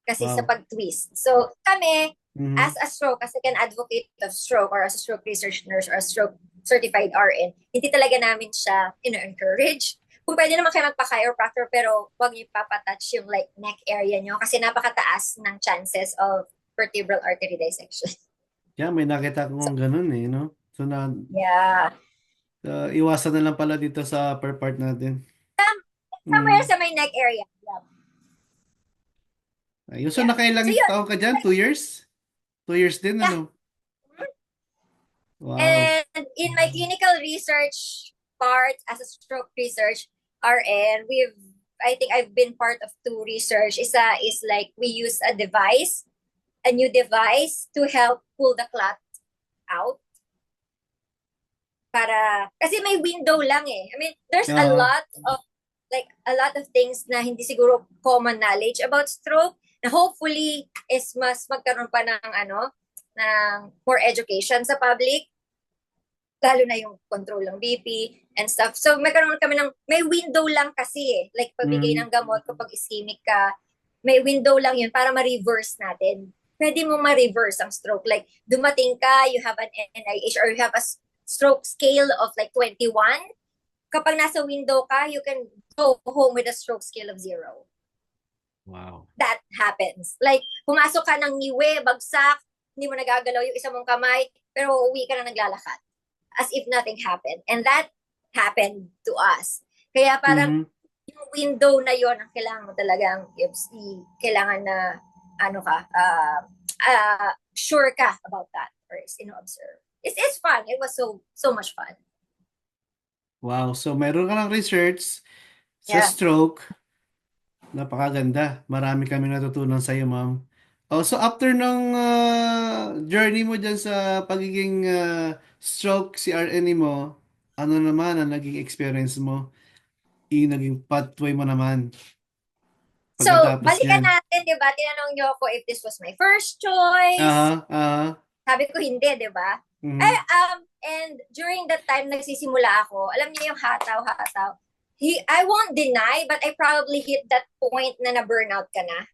[SPEAKER 2] kasi sa
[SPEAKER 1] Wow.
[SPEAKER 2] pag-twist. So kami, as
[SPEAKER 1] Mhm.
[SPEAKER 2] a stroke, as like an advocate of stroke or as a stroke research nurse or a stroke certified RN, hindi talaga namin siya encourage. Kung pwede naman kayo magpa-chiropractor pero huwag niyo papatouch yung like neck area niyo kasi napakataas ng chances of vertebral artery dissection.
[SPEAKER 1] Yeah, may nakita
[SPEAKER 2] So,
[SPEAKER 1] kong ganun eh, no? So
[SPEAKER 2] yeah.
[SPEAKER 1] iwasan na lang pala dito sa upper part natin.
[SPEAKER 2] Somewhere
[SPEAKER 1] Mm.
[SPEAKER 2] sa my neck area. Yeah.
[SPEAKER 1] Ayun. So
[SPEAKER 2] Yeah. So
[SPEAKER 1] nakailang
[SPEAKER 2] yun.
[SPEAKER 1] taon ka dyan? 2 years? 2 years din,
[SPEAKER 2] Yeah.
[SPEAKER 1] ano? Wow.
[SPEAKER 2] And in my clinical research part as a stroke research RN, I think I've been part of two research. Isa is like we use a new device to help pull the clot out kasi may window lang eh. I mean, there's a
[SPEAKER 1] Ah,
[SPEAKER 2] lot of a lot of things na hindi siguro common knowledge about stroke na hopefully is mas magkaroon pa ng ng more education sa public, lalo na yung control ng BP and stuff. So may window lang kasi eh. Like pagbigay
[SPEAKER 1] mm,
[SPEAKER 2] ng gamot kapag ischemic ka, may window lang yun para ma-reverse natin. Pwede mo ma-reverse ang stroke. Like dumating ka, you have an NIH or you have a stroke scale of like 21. Kapag nasa window ka, you can go home with a stroke scale of 0.
[SPEAKER 1] wow.
[SPEAKER 2] That happens. Like, pumasok ka ng niwe, bagsak, hindi mo nagagalaw yung isa mong kamay, pero uuwi ka na naglalakad. As if nothing happened. And that happened to us. Kaya parang
[SPEAKER 1] Mhm.
[SPEAKER 2] yung window na yon ang kailangan mo talagang kailangan na sure ka about that first, observe. It's fun. It was so much fun.
[SPEAKER 1] Wow. So mayroon ka ng research sa
[SPEAKER 2] Yeah.
[SPEAKER 1] stroke. Napakaganda. Marami kami natutunan sa iyo, ma'am. Oh, so after ng journey mo dyan sa pagiging stroke CRN mo, ano naman ang naging experience mo? Yung naging pathway mo naman
[SPEAKER 2] So,
[SPEAKER 1] pagkatapos
[SPEAKER 2] balikan
[SPEAKER 1] niyan.
[SPEAKER 2] natin, di ba? Tinanong niyo ako if this was my first choice.
[SPEAKER 1] Aha, aha.
[SPEAKER 2] Sabi ko hindi, di ba?
[SPEAKER 1] Mhm.
[SPEAKER 2] And during that time, nagsisimula ako. Alam niyo yung hataw-hataw. I won't deny, but I probably hit that point na na-burnout ka na.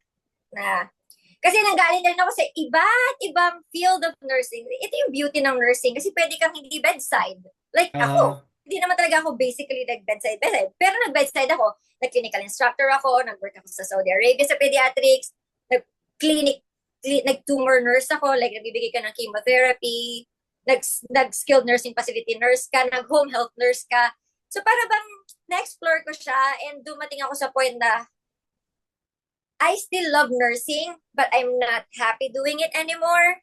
[SPEAKER 2] Kasi nanggaling na rin ako sa iba't ibang field of nursing. Ito yung beauty ng nursing kasi pwede kang hindi bedside. Like ako,
[SPEAKER 1] Aha.
[SPEAKER 2] hindi naman talaga ako basically nag-bedside. Pero nag-bedside ako. Nag-clinical instructor ako, nag-work ako sa Saudi Arabia sa pediatrics, nag-clinic, nag-tumor nurse ako, like nagbibigay ka ng chemotherapy, nag-skilled nursing facility nurse ka, nag-home health nurse ka. So para bang na-explore ko siya and dumating ako sa point na I still love nursing, but I'm not happy doing it anymore.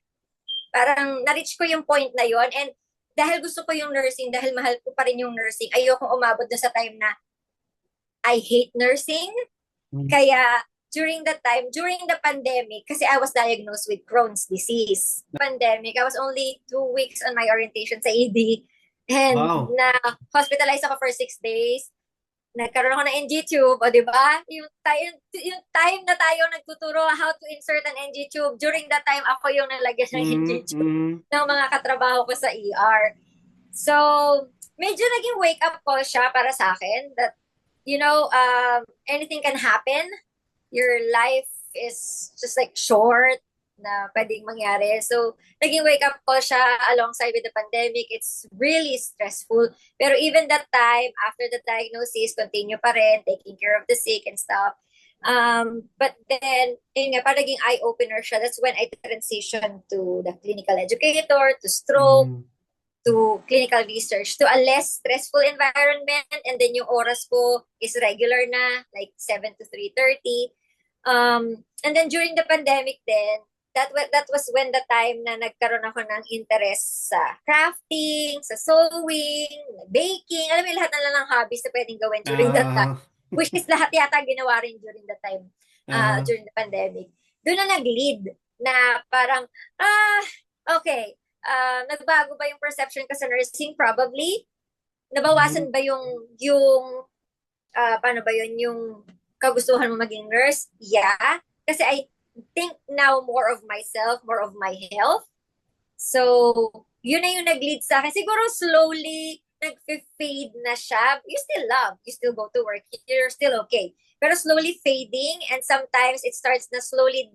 [SPEAKER 2] Parang na-reach ko yung point na yon. And dahil gusto ko yung nursing, dahil mahal ko pa rin yung nursing, ayokong umabot na sa time na I hate nursing.
[SPEAKER 1] Mhm.
[SPEAKER 2] Kaya during the pandemic, kasi I was diagnosed with Crohn's disease. Pandemic, I was only 2 weeks on my orientation sa ED. And
[SPEAKER 1] Wow.
[SPEAKER 2] na hospitalized ako for 6 days. Nagkaroon ako ng NG tube, o di ba? Yung time na tayo nagtuturo how to insert an NG tube, during that time, ako yung nalagyan ng NG
[SPEAKER 1] Mhm.
[SPEAKER 2] tube
[SPEAKER 1] Mhm.
[SPEAKER 2] ng mga katrabaho ko sa ER. So, medyo naging wake-up call siya para sa akin that, anything can happen. Your life is just like short na pwedeng mangyari. So, naging wake-up call siya alongside with the pandemic. It's really stressful. Pero even that time, after the diagnosis, continue pa rin, taking care of the sick and stuff. But then, yun nga, parang naging eye-opener siya. That's when I transitioned to the clinical educator, to stroke,
[SPEAKER 1] Mhm.
[SPEAKER 2] to clinical research, to a less stressful environment. And then yung oras ko is regular na, like 7 to 3:30. And then during the pandemic then, that was when the time na nagkaroon ako ng interest sa crafting, sa sewing, baking, alam mo yung lahat na lang ng hobbies na pwedeng gawin during that time.
[SPEAKER 1] Ah,
[SPEAKER 2] Which is lahat yata ginawa rin during that time,
[SPEAKER 1] ah,
[SPEAKER 2] during the pandemic. Doon na nag-lead na parang, okay, nagbago ba yung perception ko sa nursing? Probably.
[SPEAKER 1] mhm.
[SPEAKER 2] Nabawasan ba paano ba yun, yung kagustuhan mo maging nurse? Yeah. Kasi I think now more of myself, more of my health. So, yun na yung nag-lead sa akin. Siguro slowly, nag-fade na siya, you still love, you still go to work, you're still okay. Pero slowly fading, and sometimes it starts na slowly,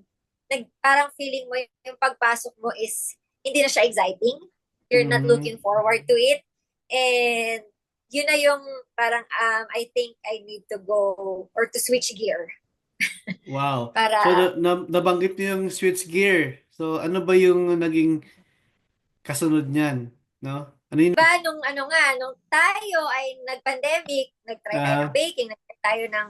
[SPEAKER 2] parang feeling mo yung pagpasok mo is hindi na siya exciting. You're not looking forward to it. And yun na yung parang I think I need to go or to switch gear.
[SPEAKER 1] Wow.
[SPEAKER 2] Para
[SPEAKER 1] So, nabanggit niyo yung switch gear. So, ano ba yung naging kasunod niyan? No? Ano yun?
[SPEAKER 2] ba nung tayo ay nag-pandemic, nag-try tayo ng
[SPEAKER 1] Ah,
[SPEAKER 2] baking, nag-try tayo ng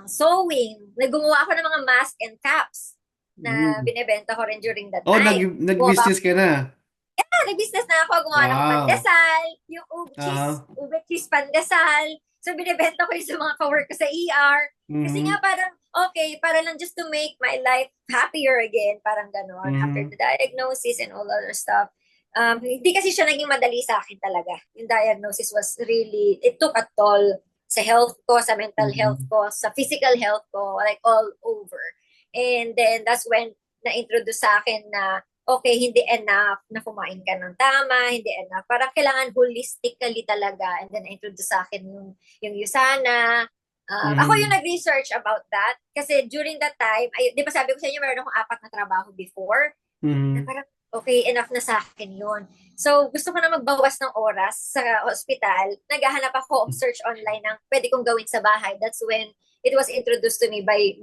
[SPEAKER 2] sewing, naggumawa ako ng mga mask and caps na
[SPEAKER 1] mm.
[SPEAKER 2] binebenta ko rin during that
[SPEAKER 1] Oh,
[SPEAKER 2] time. Gumawa
[SPEAKER 1] nag-business ka na.
[SPEAKER 2] nag-business na ako, gumawa ng
[SPEAKER 1] Wow.
[SPEAKER 2] pandesal, yung
[SPEAKER 1] Ah,
[SPEAKER 2] ube cheese pandesal. So, binibenta ko yung sa mga kawork ko sa ER. Kasi nga
[SPEAKER 1] mhm,
[SPEAKER 2] parang, okay, para lang just to make my life happier again. Parang ganon. After
[SPEAKER 1] mhm,
[SPEAKER 2] the diagnosis and all other stuff. Hindi kasi siya naging madali sa akin talaga. Yung diagnosis was really, it took a toll sa health ko, sa mental health
[SPEAKER 1] mhm,
[SPEAKER 2] ko, sa physical health ko, like all over. And then that's when na-introduce sa akin na okay, hindi enough na kumain ka ng tama, hindi enough. Parang kailangan holistically talaga. And then, introduce sa akin yung USANA. Ako yung
[SPEAKER 1] mhm,
[SPEAKER 2] nag-research about that. Kasi during that time, di ba sabi ko sa inyo, meron akong 4 na trabaho before. Na
[SPEAKER 1] mhm,
[SPEAKER 2] parang, okay, enough na sa akin yun. So, gusto ko na magbawas ng oras sa hospital. Naghahanap ako of search online ng pwede kong gawin sa bahay. That's when it was introduced to me by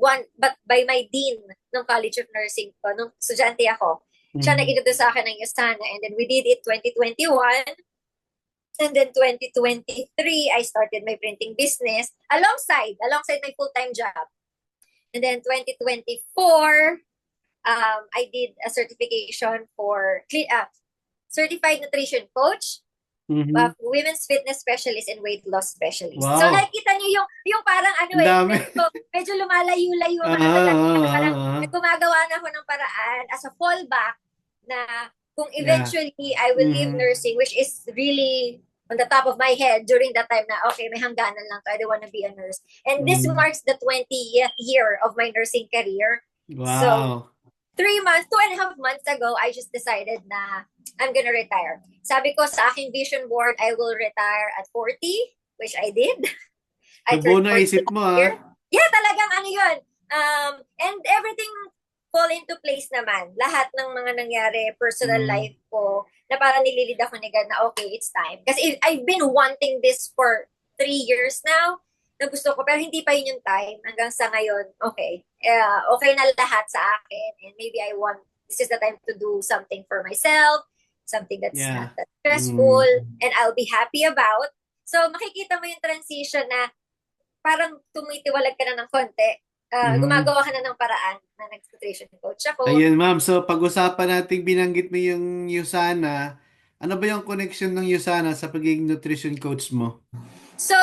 [SPEAKER 2] my dean ng College of Nursing ko, nung estudyante ako. Siya
[SPEAKER 1] mhm.
[SPEAKER 2] nag-introduce sa akin ng Yusana, and then we did it 2021. And then 2023, I started my printing business alongside my full-time job. And then 2024, I did a certification for certified nutrition coach,
[SPEAKER 1] Mhm.
[SPEAKER 2] women's fitness specialist, and weight loss specialist. So
[SPEAKER 1] Wow.
[SPEAKER 2] nakikita niyo yung parang
[SPEAKER 1] Ang dami.
[SPEAKER 2] medyo lumalayo-layo
[SPEAKER 1] Ah,
[SPEAKER 2] ako na sa dati na
[SPEAKER 1] ah,
[SPEAKER 2] parang
[SPEAKER 1] ah, ah.
[SPEAKER 2] gumagawa na ako ng paraan as a fallback na kung
[SPEAKER 1] Yeah.
[SPEAKER 2] eventually I will leave
[SPEAKER 1] Mhm,
[SPEAKER 2] nursing, which is really on the top of my head during that time na, okay, may hangganan lang to. I don't want to be a nurse. And this
[SPEAKER 1] mhm.
[SPEAKER 2] marks the 20th year of my nursing career. So,
[SPEAKER 1] Wow.
[SPEAKER 2] 2.5 months ago, I just decided na I'm gonna retire. Sabi ko sa aking vision board, I will retire at 40, which I did. I
[SPEAKER 1] Nabuo
[SPEAKER 2] turned
[SPEAKER 1] na
[SPEAKER 2] 40
[SPEAKER 1] isip mo,
[SPEAKER 2] last year.
[SPEAKER 1] ah.
[SPEAKER 2] Yeah, talagang ano yun. And everything fall into place naman. Lahat ng mga nangyari, personal
[SPEAKER 1] Mhm,
[SPEAKER 2] life ko, na parang nililid ako ni God na okay, it's time. Kasi I've been wanting this for 3 years now, na gusto ko, pero hindi pa yun yung time. Hanggang sa ngayon, okay. Okay na lahat sa akin. And maybe this is the time to do something for myself, something that's not
[SPEAKER 1] yeah.
[SPEAKER 2] that stressful,
[SPEAKER 1] Mhm,
[SPEAKER 2] and I'll be happy about. So, makikita mo yung transition na parang tumitiwalag ka na ng konti.
[SPEAKER 1] mhm.
[SPEAKER 2] Gumagawa ka na ng paraan na nag-nutrition coach ako.
[SPEAKER 1] Ayun, ma'am. So, pag-usapan natin, binanggit mo yung USANA. Ano ba yung connection ng USANA sa pagiging nutrition coach mo?
[SPEAKER 2] So,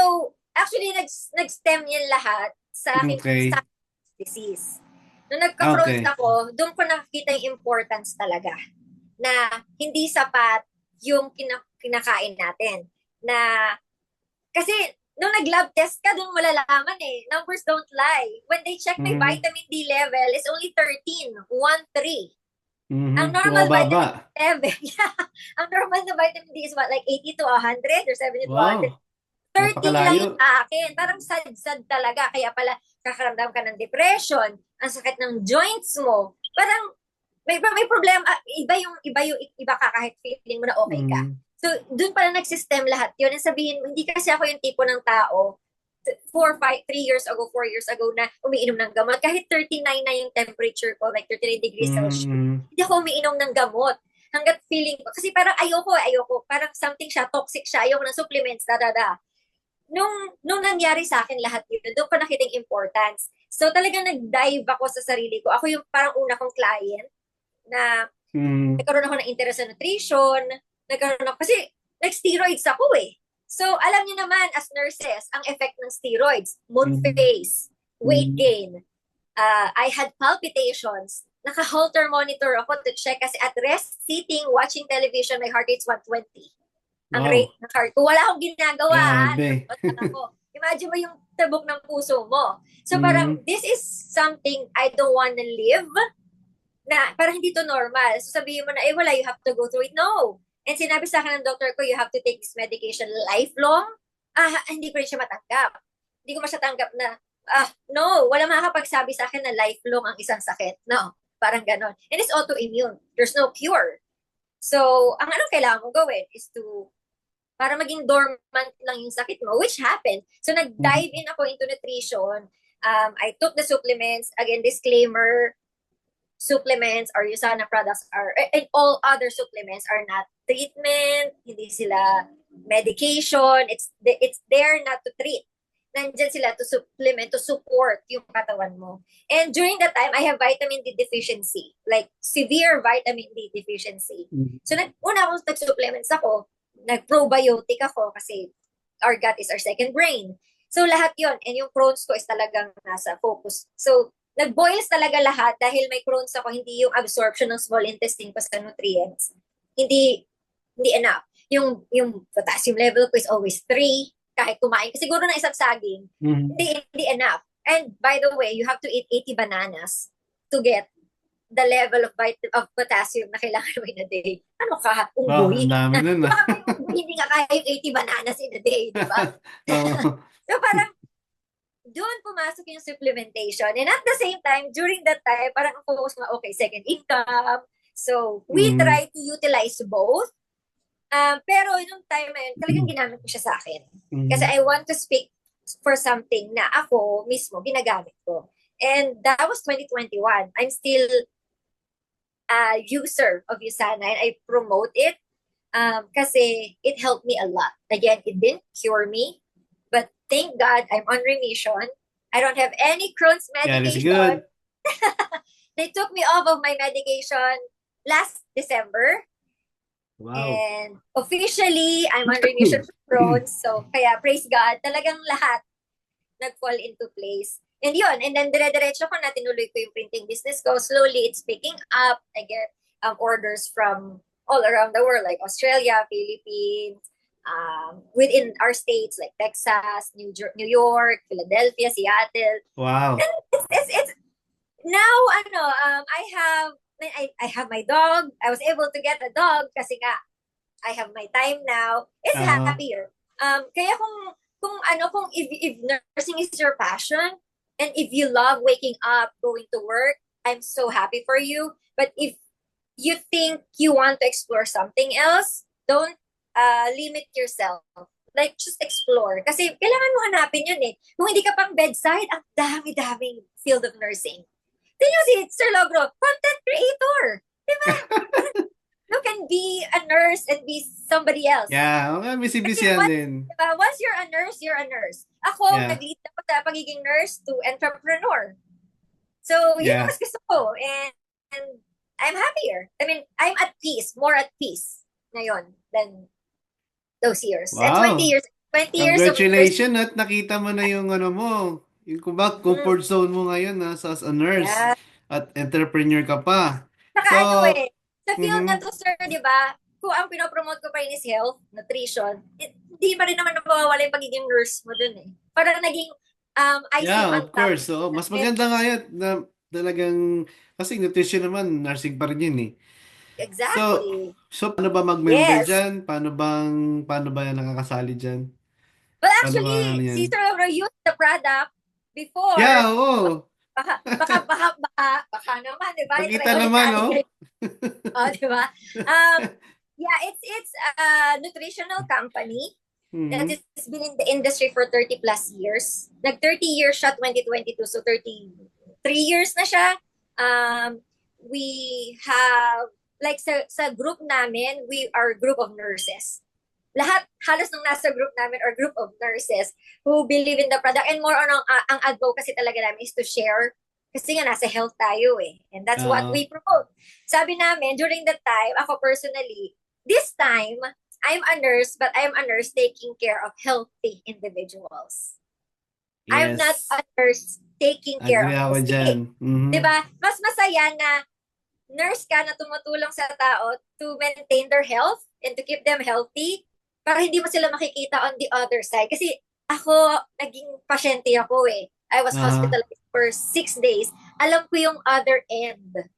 [SPEAKER 2] actually, nag-stem yan lahat sa
[SPEAKER 1] Okay.
[SPEAKER 2] disease. Nung nagka-Crohn's
[SPEAKER 1] Okay.
[SPEAKER 2] ako, doon ko nakikita yung importance talaga na hindi sapat yung kinakain natin. Na, kasi nung nag-lab test ka, doon mo malalaman eh. Numbers don't lie. When they check my
[SPEAKER 1] Mhm,
[SPEAKER 2] vitamin D level, it's only 13, 1-3.
[SPEAKER 1] mhm.
[SPEAKER 2] Ang normal
[SPEAKER 1] Bumababa.
[SPEAKER 2] vitamin D level, yeah. Ang normal na vitamin D is what, like 80 to 100 or 70 to 100?
[SPEAKER 1] Wow.
[SPEAKER 2] 13 lang yung
[SPEAKER 1] Napakalayo.
[SPEAKER 2] akin. Parang sad-sad talaga. Kaya pala, kakaramdam ka ng depression, ang sakit ng joints mo. Parang, may problema. Iba ka kahit feeling mo na okay ka.
[SPEAKER 1] Mhm,
[SPEAKER 2] So, dun pala nagsistem lahat yun. And sabihin, hindi kasi ako yung tipo ng tao 3 years ago, 4 years ago na umiinom ng gamot. Kahit 39 na yung temperature ko, like 39 degrees Celsius,
[SPEAKER 1] mhm,
[SPEAKER 2] hindi ako umiinom ng gamot. Hanggat feeling ko, kasi parang ayoko. Parang something siya, toxic siya, ayoko ng supplements, da. Nung nangyari sa akin lahat yun, doon ko nakita yung importance. So talagang nag-dive ako sa sarili ko. Ako yung parang una kong client na
[SPEAKER 1] mhm,
[SPEAKER 2] nagkaroon ako ng interest sa nutrition, kasi nag-steroids ako eh. So, alam niyo naman, as nurses, ang effect ng steroids, moon
[SPEAKER 1] mhm,
[SPEAKER 2] phase, weight
[SPEAKER 1] mhm.
[SPEAKER 2] gain. I had palpitations. Naka-halter monitor ako to check kasi at rest, sitting, watching television, my heart rate's 120. Ang rate
[SPEAKER 1] Wow.
[SPEAKER 2] ng heart ko. Wala akong ginagawa,
[SPEAKER 1] Grabe.
[SPEAKER 2] nanonood lang ako. Imagine mo yung tabok ng puso mo. So parang,
[SPEAKER 1] Mhm,
[SPEAKER 2] this is something I don't wanna live, na parang hindi to normal. So sabihin mo na, wala, you have to go through it. No. And sinabi sa akin ng doctor ko, you have to take this medication lifelong. Hindi ko rin siya matanggap. Hindi ko masatanggap na, no, wala makakapagsabi sa akin na lifelong ang isang sakit. No, parang ganon. And it's autoimmune. There's no cure. So, ang anong kailangan mo gawin is to, para maging dormant lang yung sakit mo, which happened. So, nag-dive in ako into nutrition. I took the supplements. Again, disclaimer, supplements or USANA products are, and all other supplements are not treatment, hindi sila medication. It's there not to treat. Nandyan sila to supplement, to support yung katawan mo. And during that time, I have vitamin D deficiency, like severe vitamin D deficiency. So, una akong nag-supplements ako, nag-probiotic ako kasi our gut is our second brain. So, lahat yon. And yung Crohn's ko is talagang nasa focus. So, nag-boils talaga lahat dahil may Crohn's ako, hindi yung absorption ng small intestine ko sa nutrients. Hindi enough. Yung potassium level ko is always 3. Kahit kumain ka siguro ng isang saging, hindi enough. And by the way, you have to eat 80 bananas to get the level of potassium na kailangan mo in a day. Ano ka?
[SPEAKER 1] Wow,
[SPEAKER 2] Unggoy.
[SPEAKER 1] ang dami nun
[SPEAKER 2] Baka hindi nga kaya yung 80 bananas in a day, di ba? So parang doon pumasok yung supplementation. And at the same time, during that time, parang ang focus mo, okay, second income. So we try to utilize both. Pero yung time na yun, talagang ginamit ko siya sa akin. Kasi I want to speak for something na ako mismo ginagamit ko. And that was 2021. I'm still a user of USANA and I promote it kasi it helped me a lot. Again, it didn't cure me, but thank God I'm on remission. I don't have any Crohn's medication. They took me off of my medication last December.
[SPEAKER 1] Wow.
[SPEAKER 2] And officially, I'm on remission for Crohn's. So, kaya praise God, talagang lahat nag-fall into place. And yun, and then dire-diretso ko na, tinuloy ko yung printing business ko. Slowly, it's picking up. I get orders from all around the world, like Australia, Philippines, within our states, like Texas, New York, Philadelphia, Seattle.
[SPEAKER 1] Wow.
[SPEAKER 2] And it's now, I have my dog. I was able to get a dog kasi nga I have my time now. It's happier. Kaya kung if nursing is your passion and if you love waking up, going to work, I'm so happy for you. But if you think you want to explore something else, don't limit yourself. Like, just explore. Kasi kailangan mo hanapin yun eh. Kung hindi ka pang bedside, ang dami-daming field of nursing. Tingnan si Sir Logro, content creator. Diba? You can be a nurse and be somebody else.
[SPEAKER 1] Yeah, okay, busy-busy yan din.
[SPEAKER 2] Diba? Once you're a nurse, you're a nurse. Ako, nag-lead ako sa pagiging nurse to entrepreneur. So, yun ang mas gusto ko. And I'm happier. I mean, I'm at peace, more at peace ngayon than those years.
[SPEAKER 1] Wow.
[SPEAKER 2] And 20 years
[SPEAKER 1] Congratulations at nakita mo na yung ano mo. Yung comfort zone mo ngayon as a nurse at entrepreneur ka pa.
[SPEAKER 2] Saka sa field na to, sir, di ba, kung ang pinopromote ko pa rin is health, nutrition, hindi pa rin naman mawawala yung pagiging nurse mo dun eh. Parang naging icing on
[SPEAKER 1] of
[SPEAKER 2] top.
[SPEAKER 1] course. So, mas maganda nga yan na talagang, kasi nutrition naman, nursing pa rin yun eh.
[SPEAKER 2] Exactly.
[SPEAKER 1] So paano ba mag-member dyan? Paano ba yan nakakasali dyan?
[SPEAKER 2] Well, actually, si Sir Logro used the product before.
[SPEAKER 1] Yeah, oo.
[SPEAKER 2] Baka naman, di ba?
[SPEAKER 1] Pakita naman, no?
[SPEAKER 2] Di ba? Yeah, it's a nutritional company that has been in the industry for 30 plus years. Nag 30 years siya 2022, so 33 years na siya. We have, like sa group namin, we are a group of nurses. Halos nung nasa group namin or group of nurses who believe in the product, and more on ang advocacy talaga namin is to share kasi nga nasa health tayo eh, and that's what we promote. Sabi namin during that time, ako personally, this time I'm a nurse, but I'm a nurse taking care of healthy individuals. Yes. I'm not a nurse taking care of the sick. Diba? Mas masaya na nurse ka na tumutulong sa tao to maintain their health and to keep them healthy, para hindi mo sila makikita on the other side. Kasi ako, naging pasyente ako eh. I was hospitalized for 6 days. Alam ko yung other end.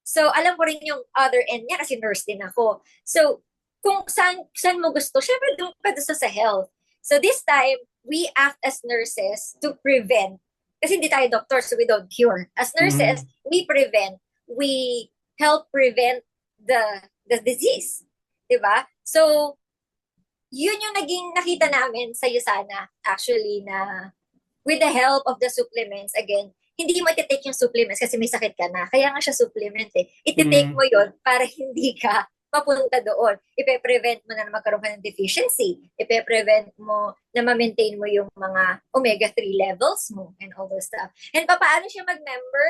[SPEAKER 2] So, alam ko rin yung other end niya kasi nurse din ako. So, kung saan mo gusto, syempre doon ka gusto sa health. So this time, we act as nurses to prevent. Kasi hindi tayo doctor, so we don't cure. As nurses,
[SPEAKER 1] Mm.
[SPEAKER 2] we prevent. We help prevent the disease. Diba? So, yun yung naging nakita namin sa USANA, actually, na with the help of the supplements, again, hindi mo iti-take yung supplements kasi may sakit ka na. Kaya nga siya supplement eh. Iti-take
[SPEAKER 1] Mm.
[SPEAKER 2] mo yon para hindi ka mapunta doon. Ipe-prevent mo na magkaroon ka ng deficiency. Ipe-prevent mo na ma-maintain mo yung mga omega-3 levels mo and all those stuff. And paano siya mag-member?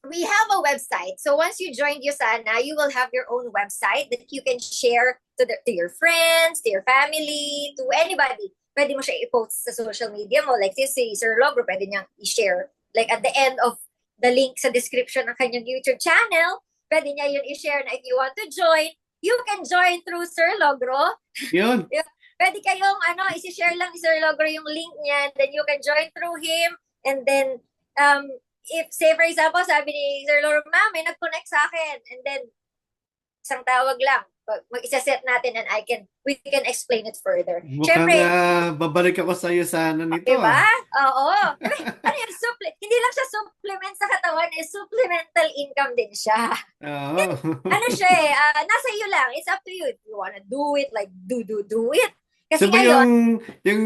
[SPEAKER 2] We have a website. So once you join USANA, you will have your own website that you can share to your friends, to your family, to anybody. Pwede mo siya i-post sa social media mo. Like si Sir Logro, pwede niyang i-share. Like at the end of the link sa description ng kanyang YouTube channel, pwede niya yun i-share na if you want to join, you can join through Sir Logro.
[SPEAKER 1] Yun.
[SPEAKER 2] Pwede kayong isi-share lang ni Sir Logro yung link niya, then you can join through him, and then if, say for example, sabi ni Sir Logro, ma'am, may nag-connect sa akin, and then isang tawag lang, mag-isa-set natin and we can explain it further.
[SPEAKER 1] Mukhang
[SPEAKER 2] Siyempre,
[SPEAKER 1] babalik ako sa iyo sana nito
[SPEAKER 2] diba?
[SPEAKER 1] ah.
[SPEAKER 2] Oo. Ano yun, hindi lang siya supplement sa katawan, supplemental income din siya.
[SPEAKER 1] Oo.
[SPEAKER 2] Ano siya eh, nasa iyo lang. It's up to you. If you wanna do it, like, do it.
[SPEAKER 1] So
[SPEAKER 2] Kasi
[SPEAKER 1] ba
[SPEAKER 2] ngayon,
[SPEAKER 1] yung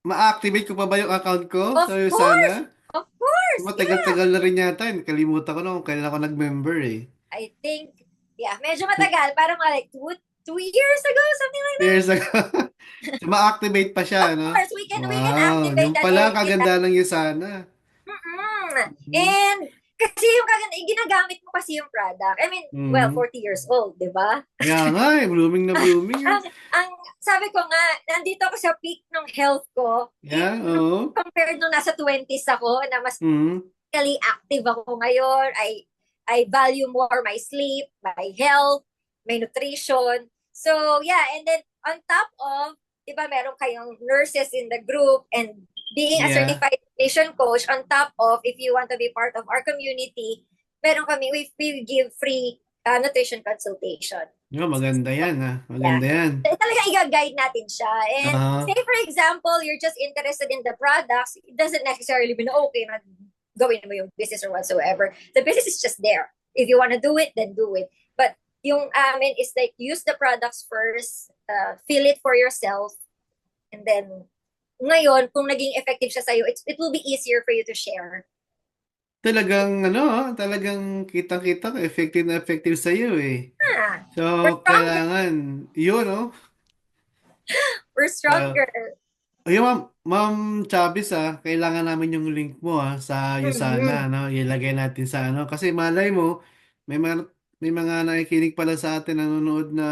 [SPEAKER 1] ma-activate ko pa ba yung account ko
[SPEAKER 2] of
[SPEAKER 1] sa iyo
[SPEAKER 2] course,
[SPEAKER 1] sana?
[SPEAKER 2] of course, yeah.
[SPEAKER 1] Matagal-tagal na rin yata. Kalimutan ko na kung kailan ako nag-member eh.
[SPEAKER 2] I think, yeah, medyo matagal. Parang like 2 years ago, something like that.
[SPEAKER 1] Years ago. So, ma-activate pa
[SPEAKER 2] Of
[SPEAKER 1] siya, no?
[SPEAKER 2] course, we can
[SPEAKER 1] Wow,
[SPEAKER 2] activate
[SPEAKER 1] yung
[SPEAKER 2] that
[SPEAKER 1] pala
[SPEAKER 2] anytime.
[SPEAKER 1] kaganda ng Yusana. Mm.
[SPEAKER 2] And kasi yung ginagamit mo kasi yung product. I mean, well,
[SPEAKER 1] Mm.
[SPEAKER 2] 40 years old, di ba?
[SPEAKER 1] Kaya nga eh, blooming na blooming eh.
[SPEAKER 2] ang sabi ko nga, nandito ako sa peak ng health ko.
[SPEAKER 1] Yeah, oo.
[SPEAKER 2] Compared nung nasa 20s ako, na mas
[SPEAKER 1] Mm.
[SPEAKER 2] physically active ako ngayon. I value more my sleep, my health, my nutrition. So, yeah. And then, on top of, di ba, meron kayong nurses in the group and being a
[SPEAKER 1] Yeah.
[SPEAKER 2] certified nutrition coach, on top of, if you want to be part of our community, meron kami, we give free nutrition consultation.
[SPEAKER 1] Yeah, maganda yan ha.
[SPEAKER 2] Yeah.
[SPEAKER 1] Maganda yan.
[SPEAKER 2] Talaga i-guide natin siya. And
[SPEAKER 1] Uh-huh.
[SPEAKER 2] say for example, you're just interested in the products, it doesn't necessarily mean, okay, gawin mo yung business or whatsoever. The business is just there. If you want to do it, then do it. But yung amin is like, use the products first, feel it for yourself, and then ngayon, kung naging effective siya sa'yo, it will be easier for you to share.
[SPEAKER 1] Talagang talagang kitang-kita ko effective na effective sa iyo eh. So,
[SPEAKER 2] We're stronger.
[SPEAKER 1] kailangan yun, no?
[SPEAKER 2] We're stronger.
[SPEAKER 1] Ayun, Ma'am Chavez kailangan namin yung link mo sa
[SPEAKER 2] Mm-hmm.
[SPEAKER 1] Yusana, no? Ilagay natin sa kasi malay mo may mga nakikinig pala sa atin nanonood na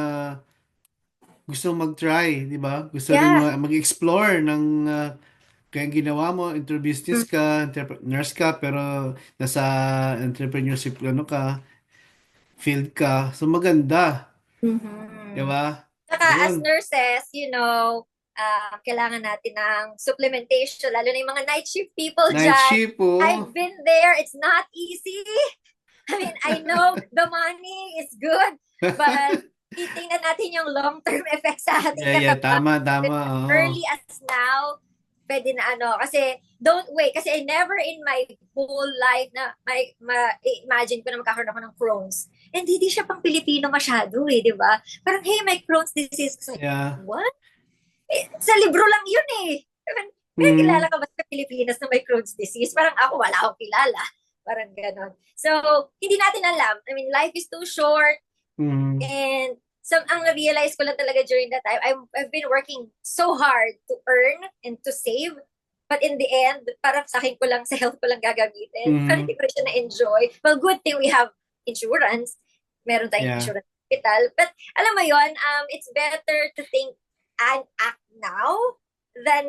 [SPEAKER 1] gusto mag-try, di ba? Gusto rin
[SPEAKER 2] Yeah.
[SPEAKER 1] mag-explore ng kaya ginawa mo, business ka, nurse ka, pero nasa entrepreneurship field ka. So maganda, di
[SPEAKER 2] Mm-hmm.
[SPEAKER 1] ba?
[SPEAKER 2] Saka as
[SPEAKER 1] Ayun,
[SPEAKER 2] nurses, kailangan natin ng supplementation, lalo na yung mga night shift people
[SPEAKER 1] night
[SPEAKER 2] dyan.
[SPEAKER 1] shift
[SPEAKER 2] I've been there. It's not easy. I mean, I know the money is good, but titingnan natin yung long-term effects sa ating
[SPEAKER 1] Yeah,
[SPEAKER 2] katawan.
[SPEAKER 1] tama, oo.
[SPEAKER 2] Early as now, pwede na kasi don't wait. Kasi I never in my whole life na imagine ko na magkakaroon ako ng Crohn's. And hindi siya pang Pilipino masyado di ba? Parang, hey, my Crohn's disease. It's like,
[SPEAKER 1] Yeah.
[SPEAKER 2] what? Sa libro lang yun May kilala ka ba sa Pilipinas na may Crohn's disease? Parang ako, wala akong kilala. Parang ganon. So, hindi natin alam. I mean, life is too short. And ang na-realize ko lang talaga during that time, I've been working so hard to earn and to save. But in the end, parang sa akin ko lang, sa health ko lang gagamitin. Parang hindi ko rin siya na-enjoy. Well, good thing we have insurance. Meron tayong insurance hospital. But alam mo yon, it's better to think and act now than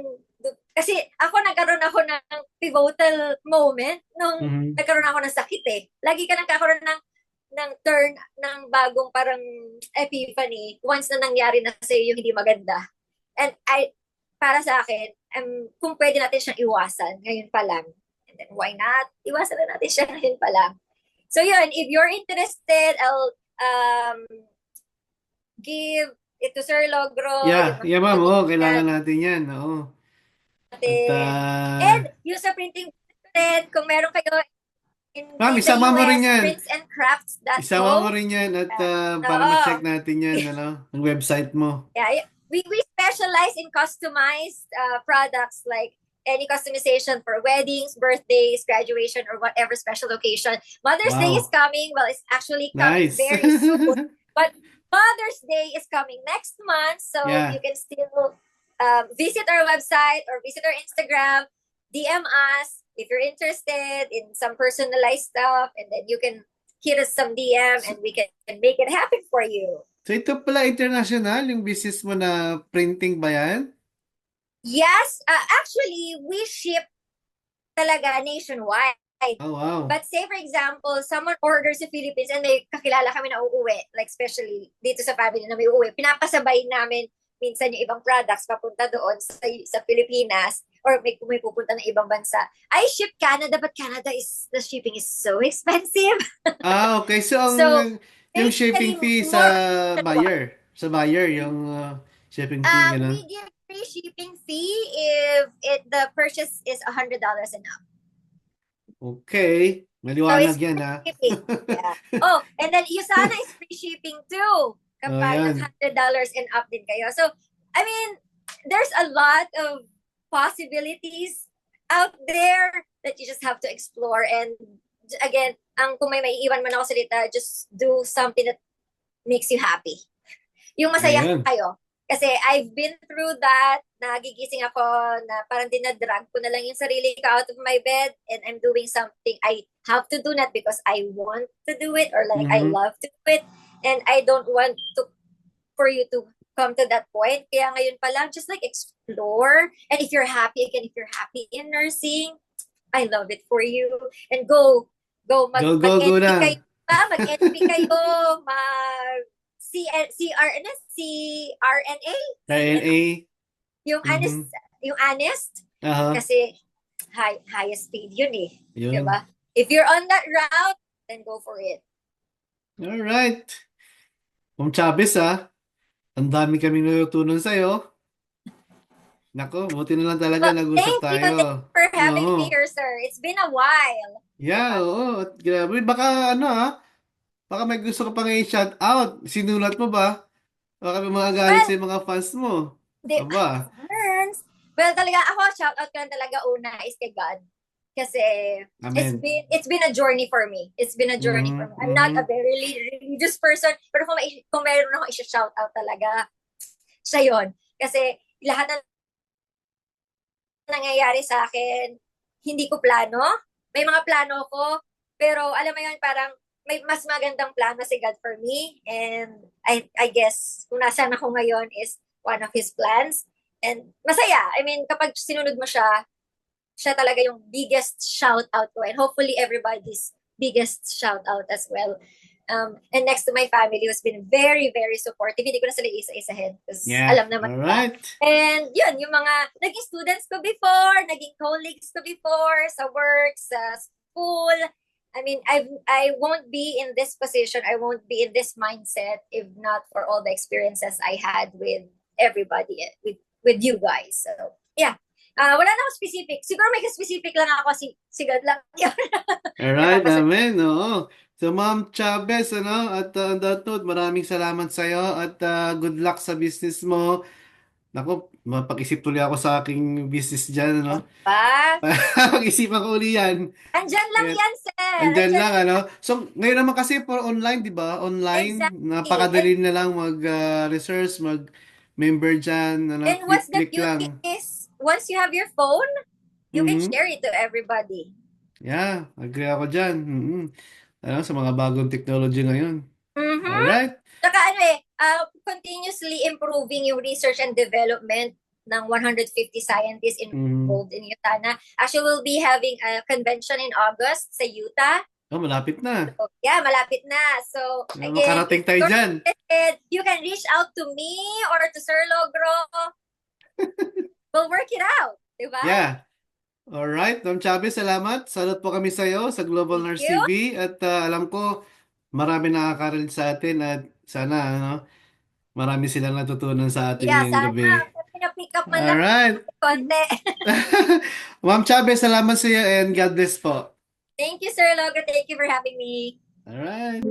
[SPEAKER 2] kasi ako nagkaroon ako ng pivotal moment nung nagkaroon ako ng sakit Lagi ka nagkakaroon ng turn ng bagong parang epiphany once na nangyari na sa yung hindi maganda. And para sa akin, kung pwede natin siyang iwasan ngayon pa lang. And then why not? Iwasan na natin siya ngayon pa lang. So yun, if you're interested, I'll give it to Sir Logro, yung
[SPEAKER 1] Yeah,
[SPEAKER 2] mga
[SPEAKER 1] yeah ma'am. Oo,
[SPEAKER 2] donations
[SPEAKER 1] kailangan natin yan. Oo. At
[SPEAKER 2] natin. And yung sa printing red, kung meron kayo
[SPEAKER 1] ma'am,
[SPEAKER 2] in the
[SPEAKER 1] isama mo rin
[SPEAKER 2] US,
[SPEAKER 1] yan. Isama mo
[SPEAKER 2] printsandcrafts.co.
[SPEAKER 1] rin yan at para
[SPEAKER 2] Oo.
[SPEAKER 1] ma-check natin yan, ano, ang website mo.
[SPEAKER 2] Yeah, we specialize in customized products like any customization for weddings, birthdays, graduation, or whatever special occasion. Mother's Day is
[SPEAKER 1] Wow.
[SPEAKER 2] coming. Well, it's actually coming
[SPEAKER 1] Nice.
[SPEAKER 2] very soon. But Mother's Day is coming next month. So you
[SPEAKER 1] Yeah.
[SPEAKER 2] can still visit our website or visit our Instagram, DM us if you're interested in some personalized stuff. And then you can hit us some DM
[SPEAKER 1] So,
[SPEAKER 2] and we can make it happen for you.
[SPEAKER 1] so ito pala international, yung business mo na printing ba yan?
[SPEAKER 2] Yes, actually, we ship talaga nationwide.
[SPEAKER 1] Oh, wow.
[SPEAKER 2] But say for example, someone orders sa Philippines and may kakilala kami na uuwi, like especially dito sa family na may uuwi, pinapasabay namin minsan yung ibang products papunta doon sa Pilipinas or may pupunta ng ibang bansa. I ship Canada, but the shipping is so expensive.
[SPEAKER 1] Ah, okay. So,
[SPEAKER 2] So,
[SPEAKER 1] yung shipping
[SPEAKER 2] basically,
[SPEAKER 1] fee sa
[SPEAKER 2] more
[SPEAKER 1] buyer. Sa buyer, yung shipping fee, gano'n.
[SPEAKER 2] we give free shipping fee if the purchase is $100 and up.
[SPEAKER 1] Okay.
[SPEAKER 2] So
[SPEAKER 1] Maliwanag
[SPEAKER 2] it's
[SPEAKER 1] yan,
[SPEAKER 2] free
[SPEAKER 1] ha?
[SPEAKER 2] shipping. Yeah. Oh, and then Usana is free shipping too.
[SPEAKER 1] Oh,
[SPEAKER 2] Kapag
[SPEAKER 1] yan.
[SPEAKER 2] $100 and up din kayo. So, I mean, there's a lot of possibilities out there that you just have to explore. And again, kung may maiiwan man ako salita, just do something that makes you happy. Yung masaya
[SPEAKER 1] Ayun.
[SPEAKER 2] kayo. Kasi I've been through that. Nagigising ako na parang dinadrag ko na lang yung sarili ko out of my bed and I'm doing something I have to do, not because I want to do it or like I
[SPEAKER 1] Mhm.
[SPEAKER 2] love to do it. And I don't want to for you to come to that point. Kaya ngayon pa lang, just like explore. And if you're happy, again, if you're happy in nursing, I love it for you. And go,
[SPEAKER 1] Go
[SPEAKER 2] mag-NP kayo
[SPEAKER 1] na.
[SPEAKER 2] pa, mag-NP kayo, mag CRNA,
[SPEAKER 1] RNA.
[SPEAKER 2] yung honest,
[SPEAKER 1] Mhm.
[SPEAKER 2] yung honest,
[SPEAKER 1] Aha.
[SPEAKER 2] kasi highest paid yun eh.
[SPEAKER 1] Yun.
[SPEAKER 2] Diba? If you're on that route, then go for it.
[SPEAKER 1] Alright. Ma'am Chavez, ha? Ang dami kaming natutunan sa'yo. Nako, buti na lang talaga
[SPEAKER 2] Well,
[SPEAKER 1] nag-usap
[SPEAKER 2] thank you.
[SPEAKER 1] tayo.
[SPEAKER 2] Thank you for having me
[SPEAKER 1] Oo.
[SPEAKER 2] here, sir. It's been a while.
[SPEAKER 1] Yeah, oo. At grabe. Baka ano, ha? Baka may gusto ka pang i-shout out. Sinulat mo ba? Baka may mga galit
[SPEAKER 2] Well,
[SPEAKER 1] sa mga fans mo.
[SPEAKER 2] di,
[SPEAKER 1] Aba.
[SPEAKER 2] fans. Well, talaga ako, shout out ko lang talaga una is kay God. Kasi
[SPEAKER 1] Amen.
[SPEAKER 2] it's been a journey for me. It's been a journey for me. I'm not a
[SPEAKER 1] Mhm.
[SPEAKER 2] very religious person, pero kung meron ako i-shout out talaga, siya yun. Kasi lahat na nangyayari sa akin, hindi ko plano. May mga plano ko, pero alam mo yun, parang may mas magandang plano si God for me. And I guess, kung nasaan ako ngayon is one of His plans. And masaya. I mean, kapag sinunod mo siya, siya talaga yung biggest shout out ko. And hopefully everybody's biggest shout out as well. And next to my family who's been very, very supportive. Hindi ko na sila isa-isahin because
[SPEAKER 1] Yeah.
[SPEAKER 2] alam naman nila.
[SPEAKER 1] Alright.
[SPEAKER 2] And yun, yung mga naging students ko before, naging colleagues ko before, sa work, sa school. I mean, I won't be in this position, I won't be in this mindset if not for all the experiences I had with everybody, with you guys. So, yeah. Wala na ako specific. Siguro may specific lang ako, si God lang yun.
[SPEAKER 1] Alright, amen. Oo. So, Ma'am Chavez, ano, at on that note, maraming salamat sa'yo at good luck sa business mo. Naku, mapag-isip tuloy ako sa aking business dyan, ano.
[SPEAKER 2] Pa?
[SPEAKER 1] Pag-isipan ko uli yan.
[SPEAKER 2] Andyan lang
[SPEAKER 1] Kaya,
[SPEAKER 2] yan, sir.
[SPEAKER 1] andyan
[SPEAKER 2] Andyan
[SPEAKER 1] lang,
[SPEAKER 2] lang.
[SPEAKER 1] ano. So, ngayon naman kasi for online, di ba? Online,
[SPEAKER 2] Exactly.
[SPEAKER 1] napakadali na lang mag-research, mag-member dyan, ano.
[SPEAKER 2] And what's the
[SPEAKER 1] Click-click
[SPEAKER 2] beauty
[SPEAKER 1] lang.
[SPEAKER 2] is, once you have your phone, you can
[SPEAKER 1] Mhm.
[SPEAKER 2] share it to everybody.
[SPEAKER 1] Yeah, agree ako dyan. Mhm. Ano, sa mga bagong technology ngayon.
[SPEAKER 2] Mm-hmm.
[SPEAKER 1] Alright.
[SPEAKER 2] Saka continuously improving yung research and development ng 150 scientists
[SPEAKER 1] Mhm.
[SPEAKER 2] involved in Utah. Actually, we'll be having a convention in August sa Utah.
[SPEAKER 1] Oh, malapit na.
[SPEAKER 2] So, yeah, malapit na. So, again,
[SPEAKER 1] Makarating
[SPEAKER 2] if
[SPEAKER 1] tayo
[SPEAKER 2] you're
[SPEAKER 1] dyan.
[SPEAKER 2] interested, you can reach out to me or to Sir Logro. We'll work it out. Diba?
[SPEAKER 1] Yeah. Alright, Ma'am Chavez, salamat. Salot po kami sa iyo sa Global
[SPEAKER 2] Thank
[SPEAKER 1] Nurse
[SPEAKER 2] you.
[SPEAKER 1] TV at alam ko marami nakaka-relate sa atin at sana ano Marami silang natutunan sa atin
[SPEAKER 2] Yeah,
[SPEAKER 1] ngayong
[SPEAKER 2] sana
[SPEAKER 1] gabi.
[SPEAKER 2] pina-pick up man lang
[SPEAKER 1] Alright.
[SPEAKER 2] konti.
[SPEAKER 1] Ma'am Chavez, salamat sa iyo and God bless po.
[SPEAKER 2] Thank you, Sir Logan. Thank you for having me.
[SPEAKER 1] Alright.